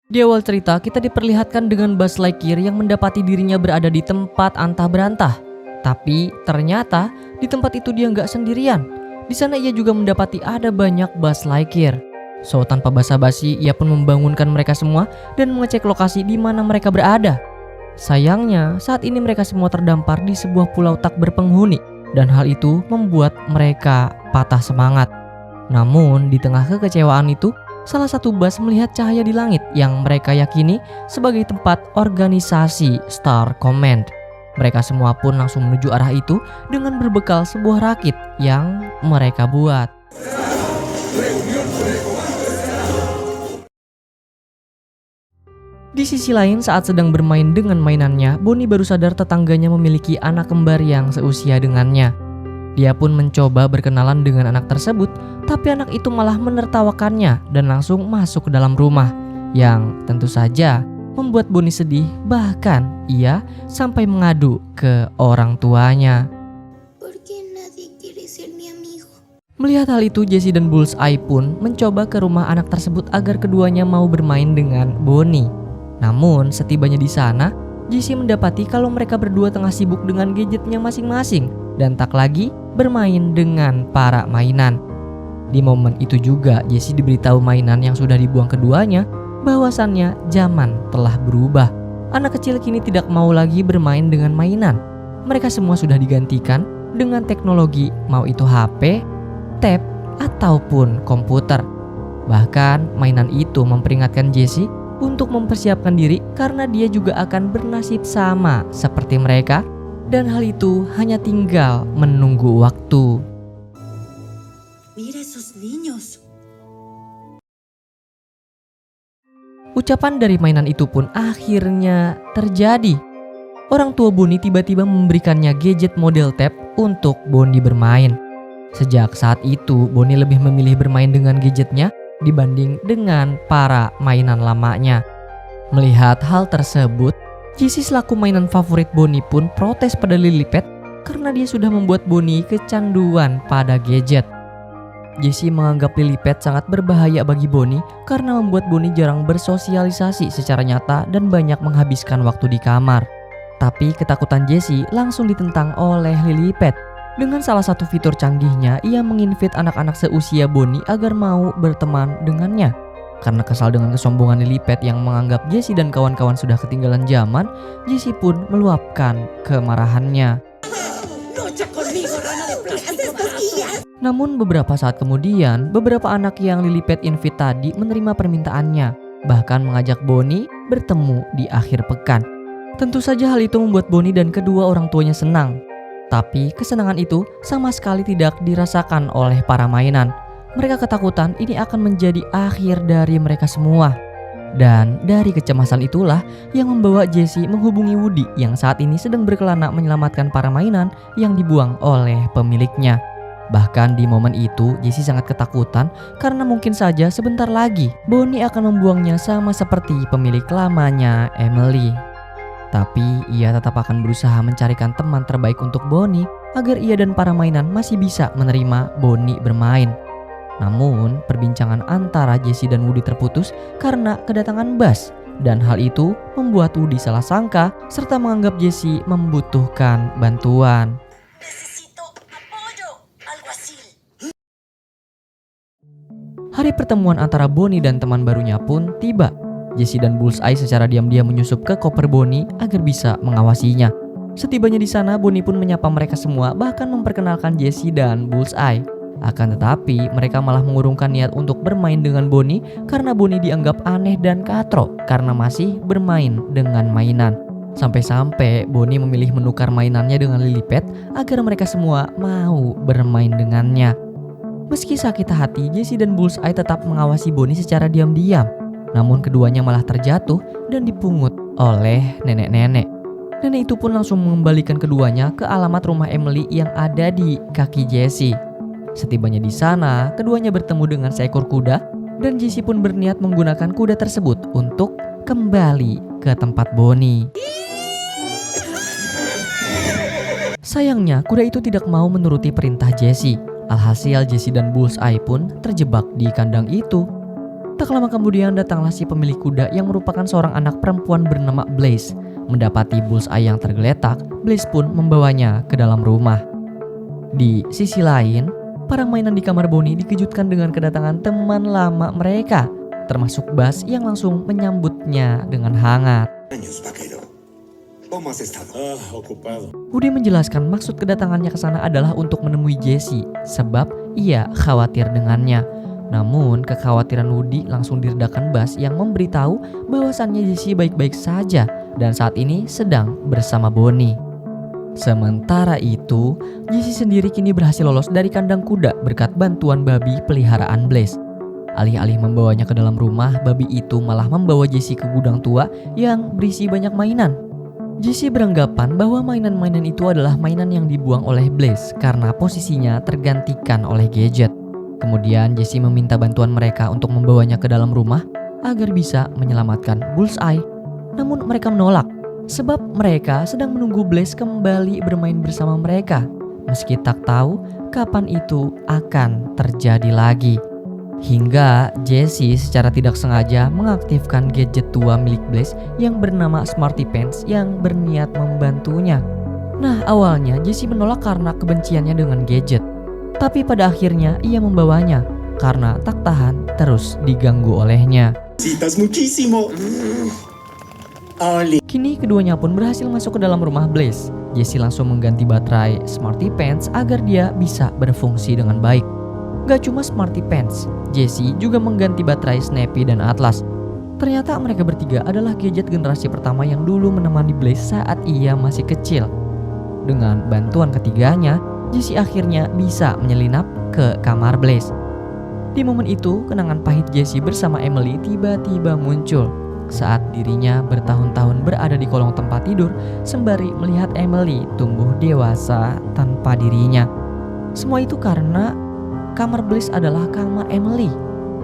Di awal cerita kita diperlihatkan dengan Buzz Lightyear yang mendapati dirinya berada di tempat antah berantah. Tapi ternyata di tempat itu dia nggak sendirian. Di sana ia juga mendapati ada banyak Buzz Lightyear. So tanpa basa-basi ia pun membangunkan mereka semua dan mengecek lokasi di mana mereka berada. Sayangnya saat ini mereka semua terdampar di sebuah pulau tak berpenghuni dan hal itu membuat mereka patah semangat. Namun di tengah kekecewaan itu, salah satu Buzz melihat cahaya di langit yang mereka yakini sebagai tempat organisasi Star Command. Mereka semua pun langsung menuju arah itu dengan berbekal sebuah rakit yang mereka buat. Di sisi lain, saat sedang bermain dengan mainannya, Bonnie baru sadar tetangganya memiliki anak kembar yang seusia dengannya. Dia pun mencoba berkenalan dengan anak tersebut, tapi anak itu malah menertawakannya dan langsung masuk ke dalam rumah, yang tentu saja membuat Bonnie sedih, bahkan ia sampai mengadu ke orang tuanya. Melihat hal itu, Jessie dan Bullseye pun mencoba ke rumah anak tersebut agar keduanya mau bermain dengan Bonnie. Namun setibanya di sana, Jessie mendapati kalau mereka berdua tengah sibuk dengan gadgetnya masing-masing dan tak lagi bermain dengan para mainan. Di momen itu juga Jessie diberitahu mainan yang sudah dibuang keduanya bahwasannya zaman telah berubah. Anak kecil kini tidak mau lagi bermain dengan mainan. Mereka semua sudah digantikan dengan teknologi, mau itu HP, tab, ataupun komputer. Bahkan mainan itu memperingatkan Jessie untuk mempersiapkan diri karena dia juga akan bernasib sama seperti mereka dan hal itu hanya tinggal menunggu waktu. Mira esos niños. Ucapan dari mainan itu pun akhirnya terjadi. Orang tua Bonnie tiba-tiba memberikannya gadget model tab untuk Bonnie bermain. Sejak saat itu, Bonnie lebih memilih bermain dengan gadgetnya dibanding dengan para mainan lamanya. Melihat hal tersebut, Jessie selaku mainan favorit Bonnie pun protes pada Lily Pad karena dia sudah membuat Bonnie kecanduan pada gadget. Jessie menganggap Lily-Pad sangat berbahaya bagi Bonnie karena membuat Bonnie jarang bersosialisasi secara nyata dan banyak menghabiskan waktu di kamar. Tapi ketakutan Jessie langsung ditentang oleh Lily-Pad. Dengan salah satu fitur canggihnya, ia menginvite anak-anak seusia Bonnie agar mau berteman dengannya. Karena kesal dengan kesombongan Lily-Pad yang menganggap Jessie dan kawan-kawan sudah ketinggalan zaman, Jessie pun meluapkan kemarahannya. Namun beberapa saat kemudian, beberapa anak yang Lily-Pad invite tadi menerima permintaannya, bahkan mengajak Bonnie bertemu di akhir pekan. Tentu saja hal itu membuat Bonnie dan kedua orang tuanya senang. Tapi kesenangan itu sama sekali tidak dirasakan oleh para mainan. Mereka ketakutan ini akan menjadi akhir dari mereka semua. Dan dari kecemasan itulah yang membawa Jessie menghubungi Woody yang saat ini sedang berkelana menyelamatkan para mainan yang dibuang oleh pemiliknya. Bahkan di momen itu Jessie sangat ketakutan karena mungkin saja sebentar lagi Bonnie akan membuangnya sama seperti pemilik lamanya Emily. Tapi ia tetap akan berusaha mencarikan teman terbaik untuk Bonnie agar ia dan para mainan masih bisa menerima Bonnie bermain. Namun perbincangan antara Jessie dan Woody terputus karena kedatangan Buzz, dan hal itu membuat Woody salah sangka serta menganggap Jessie membutuhkan bantuan. Hari pertemuan antara Bonnie dan teman barunya pun tiba. Jessie dan Bullseye secara diam-diam menyusup ke koper Bonnie agar bisa mengawasinya. Setibanya di sana, Bonnie pun menyapa mereka semua, bahkan memperkenalkan Jessie dan Bullseye. Akan tetapi, mereka malah mengurungkan niat untuk bermain dengan Bonnie karena Bonnie dianggap aneh dan katro karena masih bermain dengan mainan. Sampai-sampai Bonnie memilih menukar mainannya dengan Lily-Pad agar mereka semua mau bermain dengannya. Meski sakit hati, Jessie dan Bullseye tetap mengawasi Bonnie secara diam-diam. Namun keduanya malah terjatuh dan dipungut oleh nenek-nenek. Nenek itu pun langsung mengembalikan keduanya ke alamat rumah Emily yang ada di kaki Jessie. Setibanya di sana, keduanya bertemu dengan seekor kuda dan Jessie pun berniat menggunakan kuda tersebut untuk kembali ke tempat Bonnie. Sayangnya, kuda itu tidak mau menuruti perintah Jessie. Alhasil Jessie dan Bullseye pun terjebak di kandang itu. Tak lama kemudian datanglah si pemilik kuda yang merupakan seorang anak perempuan bernama Blaze. Mendapati Bullseye yang tergeletak, Blaze pun membawanya ke dalam rumah. Di sisi lain, para mainan di kamar Bonnie dikejutkan dengan kedatangan teman lama mereka, termasuk Buzz yang langsung menyambutnya dengan hangat. Woody menjelaskan maksud kedatangannya ke sana adalah untuk menemui Jessie, sebab ia khawatir dengannya. Namun kekhawatiran Woody langsung diredakan Buzz yang memberitahu bahwasannya Jessie baik-baik saja dan saat ini sedang bersama Bonnie. Sementara itu, Jessie sendiri kini berhasil lolos dari kandang kuda berkat bantuan babi peliharaan Blaze. Alih-alih membawanya ke dalam rumah, babi itu malah membawa Jessie ke gudang tua yang berisi banyak mainan. Jessie beranggapan bahwa mainan-mainan itu adalah mainan yang dibuang oleh Blaze karena posisinya tergantikan oleh gadget. Kemudian Jessie meminta bantuan mereka untuk membawanya ke dalam rumah agar bisa menyelamatkan Bullseye. Namun mereka menolak, sebab mereka sedang menunggu Blaze kembali bermain bersama mereka, meski tak tahu kapan itu akan terjadi lagi. Hingga Jessie secara tidak sengaja mengaktifkan gadget tua milik Blaze yang bernama Smarty Pants yang berniat membantunya. Nah, awalnya Jessie menolak karena kebenciannya dengan gadget. Tapi pada akhirnya ia membawanya karena tak tahan terus diganggu olehnya. Kini keduanya pun berhasil masuk ke dalam rumah Blaze. Jessie langsung mengganti baterai Smarty Pants agar dia bisa berfungsi dengan baik. Gak cuma Smarty Pants, Jessie juga mengganti baterai Snappy dan Atlas. Ternyata mereka bertiga adalah gadget generasi pertama yang dulu menemani Blaze saat ia masih kecil. Dengan bantuan ketiganya, Jessie akhirnya bisa menyelinap ke kamar Blaze. Di momen itu, kenangan pahit Jessie bersama Emily tiba-tiba muncul saat dirinya bertahun-tahun berada di kolong tempat tidur sembari melihat Emily tumbuh dewasa tanpa dirinya. Semua itu karena kamar Blaze adalah kamar Emily,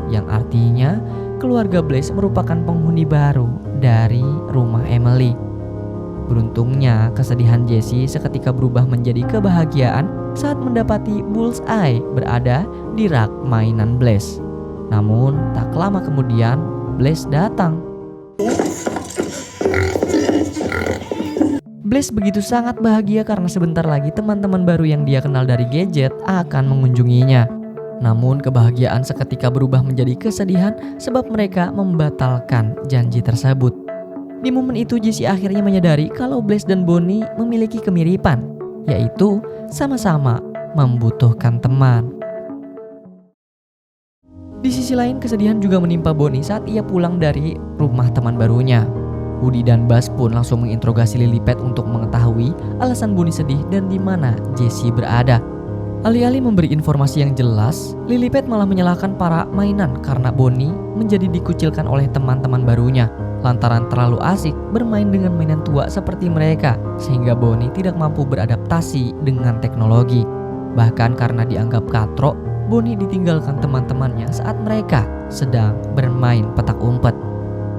yang artinya keluarga Blaze merupakan penghuni baru dari rumah Emily. Beruntungnya, kesedihan Jessie seketika berubah menjadi kebahagiaan saat mendapati Bullseye berada di rak mainan Blaze. Namun tak lama kemudian Blaze datang. Blaze begitu sangat bahagia karena sebentar lagi teman-teman baru yang dia kenal dari gadget akan mengunjunginya. Namun kebahagiaan seketika berubah menjadi kesedihan sebab mereka membatalkan janji tersebut. Di momen itu Jessie akhirnya menyadari kalau Blaze dan Bonnie memiliki kemiripan, yaitu sama-sama membutuhkan teman. Di sisi lain kesedihan juga menimpa Bonnie saat ia pulang dari rumah teman barunya. Woody dan Buzz pun langsung menginterogasi Lily Pad untuk mengetahui alasan Bonnie sedih dan di mana Jessie berada. Alih-alih memberi informasi yang jelas, Lily Pad malah menyalahkan para mainan karena Bonnie menjadi dikucilkan oleh teman-teman barunya lantaran terlalu asik bermain dengan mainan tua seperti mereka, sehingga Bonnie tidak mampu beradaptasi dengan teknologi. Bahkan karena dianggap katrok, Bonnie ditinggalkan teman-temannya saat mereka sedang bermain petak umpet.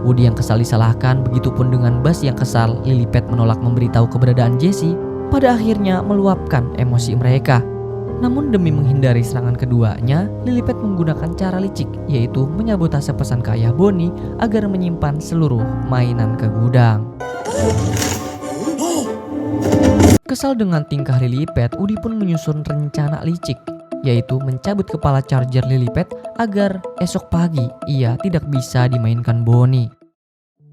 Woody yang kesal disalahkan, begitupun dengan Buzz yang kesal. Lily Pad menolak memberitahu keberadaan Jessie, pada akhirnya meluapkan emosi mereka. Namun demi menghindari serangan keduanya, Lily Pad menggunakan cara licik, yaitu menyabotase pesan ke ayah Bonnie agar menyimpan seluruh mainan ke gudang. Kesal dengan tingkah Lily Pad, Woody pun menyusun rencana licik, yaitu mencabut kepala charger Lily Pad agar esok pagi ia tidak bisa dimainkan Bonnie.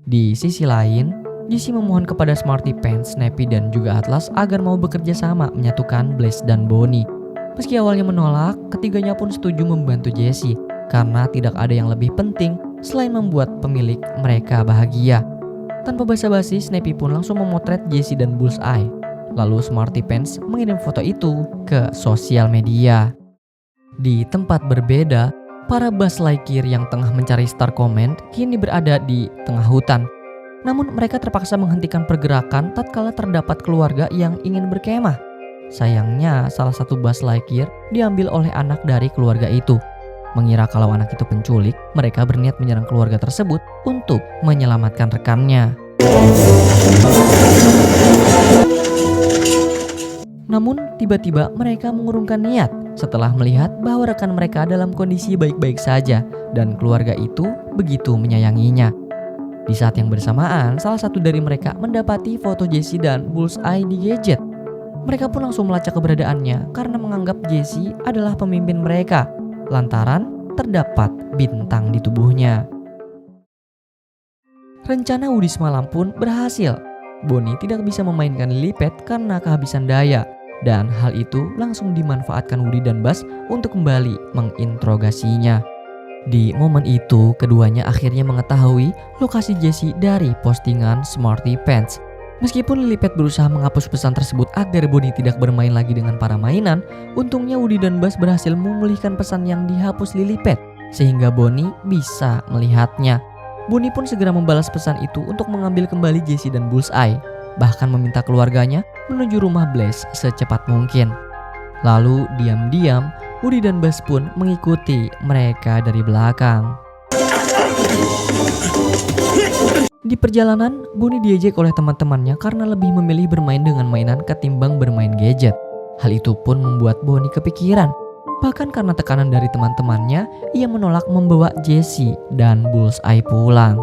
Di sisi lain, Jessie memohon kepada Smarty Pants, Snappy dan juga Atlas agar mau bekerja sama menyatukan Blaze dan Bonnie. Meski awalnya menolak, ketiganya pun setuju membantu Jessie karena tidak ada yang lebih penting selain membuat pemilik mereka bahagia. Tanpa basa-basi, Snappy pun langsung memotret Jessie dan Bullseye. Lalu Smarty Pants mengirim foto itu ke sosial media. Di tempat berbeda, para Buzz Lightyear yang tengah mencari Star Command kini berada di tengah hutan. Namun mereka terpaksa menghentikan pergerakan tatkala terdapat keluarga yang ingin berkemah. Sayangnya salah satu Buzz Lightyear diambil oleh anak dari keluarga itu. Mengira kalau anak itu penculik, mereka berniat menyerang keluarga tersebut untuk menyelamatkan rekannya. Namun tiba-tiba mereka mengurungkan niat setelah melihat bahwa rekan mereka dalam kondisi baik-baik saja dan keluarga itu begitu menyayanginya. Di saat yang bersamaan, salah satu dari mereka mendapati foto Jessie dan Bullseye di gadget. Mereka pun langsung melacak keberadaannya karena menganggap Jessie adalah pemimpin mereka, lantaran terdapat bintang di tubuhnya. Rencana Woody semalam pun berhasil. Bonnie tidak bisa memainkan Lily Pad karena kehabisan daya. Dan hal itu langsung dimanfaatkan Woody dan Buzz untuk kembali menginterogasinya. Di momen itu, keduanya akhirnya mengetahui lokasi Jessie dari postingan Smarty Pants. Meskipun Lily Pad berusaha menghapus pesan tersebut agar Bonnie tidak bermain lagi dengan para mainan, untungnya Woody dan Buzz berhasil memulihkan pesan yang dihapus Lily Pad, sehingga Bonnie bisa melihatnya. Bonnie pun segera membalas pesan itu untuk mengambil kembali Jessie dan Bullseye, bahkan meminta keluarganya menuju rumah Blaze secepat mungkin. Lalu diam-diam Woody dan Buzz pun mengikuti mereka dari belakang. Di perjalanan, Bonnie diejek oleh teman-temannya karena lebih memilih bermain dengan mainan ketimbang bermain gadget. Hal itu pun membuat Bonnie kepikiran. Bahkan karena tekanan dari teman-temannya, ia menolak membawa Jessie dan Bullseye pulang.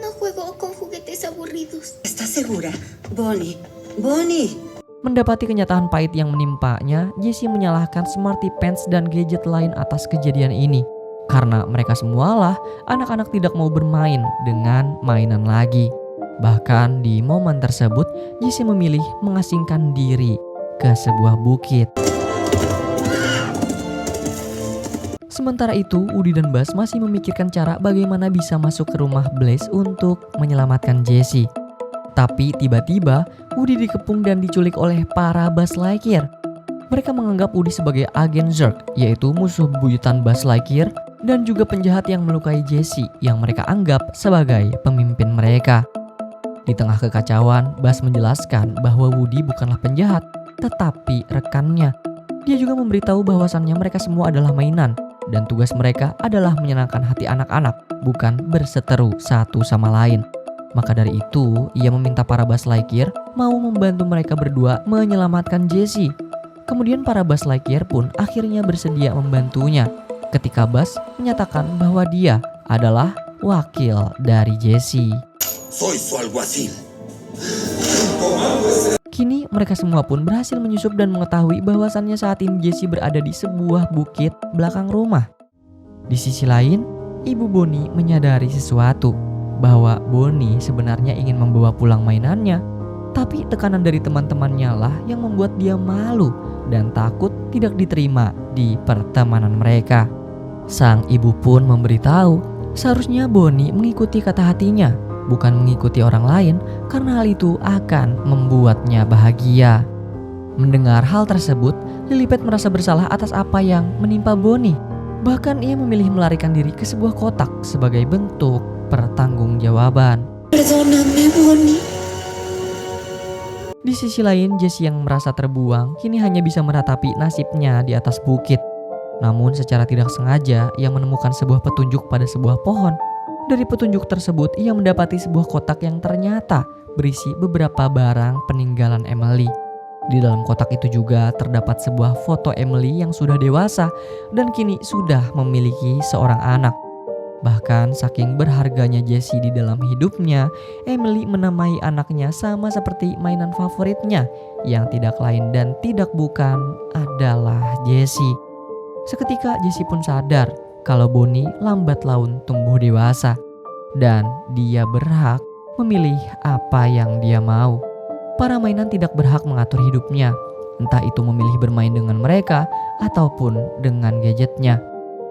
No juego con juguetes aburridos. ¿Estás segura? Bonnie. Bonnie. Mendapati kenyataan pahit yang menimpanya, Jessie menyalahkan Smarty Pants dan gadget lain atas kejadian ini. Karena mereka semualah anak-anak tidak mau bermain dengan mainan lagi. Bahkan di momen tersebut, Jessie memilih mengasingkan diri ke sebuah bukit. Sementara itu, Woody dan Buzz masih memikirkan cara bagaimana bisa masuk ke rumah Blaze untuk menyelamatkan Jessie. Tapi tiba-tiba Woody dikepung dan diculik oleh para Buzz Lightyear. Mereka menganggap Woody sebagai agen Zurg, yaitu musuh bebuyutan Buzz Lightyear, dan juga penjahat yang melukai Jessie yang mereka anggap sebagai pemimpin mereka. Di tengah kekacauan, Buzz menjelaskan bahwa Woody bukanlah penjahat, tetapi rekannya. Dia juga memberitahu bahwasannya mereka semua adalah mainan, dan tugas mereka adalah menyenangkan hati anak-anak, bukan berseteru satu sama lain. Maka dari itu, ia meminta para Buzz Lightyear mau membantu mereka berdua menyelamatkan Jessie. Kemudian para Buzz Lightyear pun akhirnya bersedia membantunya ketika Buzz menyatakan bahwa dia adalah wakil dari Jessie. Soy su alguacil. Kini mereka semua pun berhasil menyusup dan mengetahui bahwasannya saat ini Jessie berada di sebuah bukit belakang rumah. Di sisi lain, Ibu Bonnie menyadari sesuatu, bahwa Bonnie sebenarnya ingin membawa pulang mainannya, tapi tekanan dari teman-temannya lah yang membuat dia malu dan takut tidak diterima di pertemanan mereka. Sang ibu pun memberitahu seharusnya Bonnie mengikuti kata hatinya, bukan mengikuti orang lain, karena hal itu akan membuatnya bahagia. Mendengar hal tersebut, Lilipet merasa bersalah atas apa yang menimpa Bonnie. Bahkan ia memilih melarikan diri ke sebuah kotak sebagai bentuk pertanggungjawaban. Perdóname, Bonnie. Di sisi lain, Jessie yang merasa terbuang kini hanya bisa meratapi nasibnya di atas bukit. Namun secara tidak sengaja ia menemukan sebuah petunjuk pada sebuah pohon. Dari petunjuk tersebut ia mendapati sebuah kotak yang ternyata berisi beberapa barang peninggalan Emily. Di dalam kotak itu juga terdapat sebuah foto Emily yang sudah dewasa dan kini sudah memiliki seorang anak. Bahkan saking berharganya Jessie di dalam hidupnya, Emily menamai anaknya sama seperti mainan favoritnya yang tidak lain dan tidak bukan adalah Jessie. Seketika Jessie pun sadar kalau Bonnie lambat laun tumbuh dewasa dan dia berhak memilih apa yang dia mau. Para mainan tidak berhak mengatur hidupnya, entah itu memilih bermain dengan mereka ataupun dengan gadgetnya.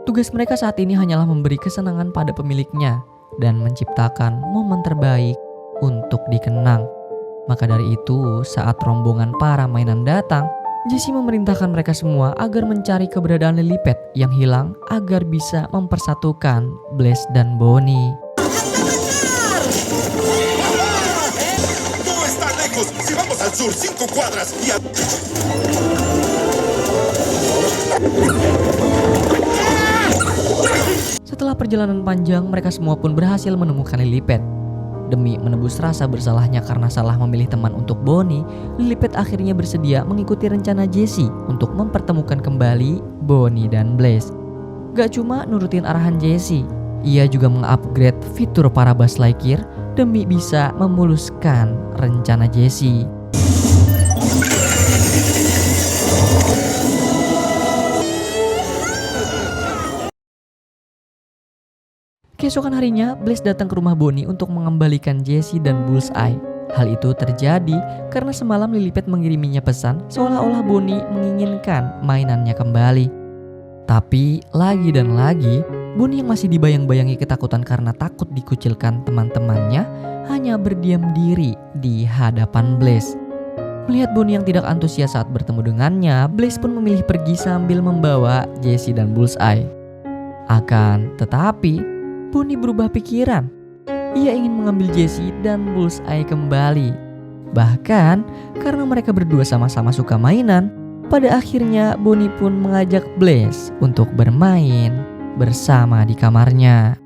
Tugas mereka saat ini hanyalah memberi kesenangan pada pemiliknya dan menciptakan momen terbaik untuk dikenang. Maka dari itu, saat rombongan para mainan datang, Jessie memerintahkan mereka semua agar mencari keberadaan Lilipet yang hilang agar bisa mempersatukan Blaze dan Bonnie. Todo está lejos. Si vamos al sur 5 cuadras y a... Setelah perjalanan panjang, mereka semua pun berhasil menemukan Lilipet. Demi menebus rasa bersalahnya karena salah memilih teman untuk Bonnie, Lilipet akhirnya bersedia mengikuti rencana Jessie untuk mempertemukan kembali Bonnie dan Blaze. Gak cuma nurutin arahan Jessie, ia juga mengupgrade fitur para Buzz Lightyear demi bisa memuluskan rencana Jessie. Keesokan harinya, Blaze datang ke rumah Bonnie untuk mengembalikan Jessie dan Bullseye. Hal itu terjadi karena semalam Lilipet mengiriminya pesan seolah-olah Bonnie menginginkan mainannya kembali. Tapi lagi dan lagi, Bonnie yang masih dibayang-bayangi ketakutan karena takut dikucilkan teman-temannya hanya berdiam diri di hadapan Blaze. Melihat Bonnie yang tidak antusias saat bertemu dengannya, Blaze pun memilih pergi sambil membawa Jessie dan Bullseye. Akan tetapi, Bonnie berubah pikiran. Ia ingin mengambil Jessie dan Bullseye kembali. Bahkan karena mereka berdua sama-sama suka mainan, pada akhirnya Bonnie pun mengajak Blaze untuk bermain bersama di kamarnya.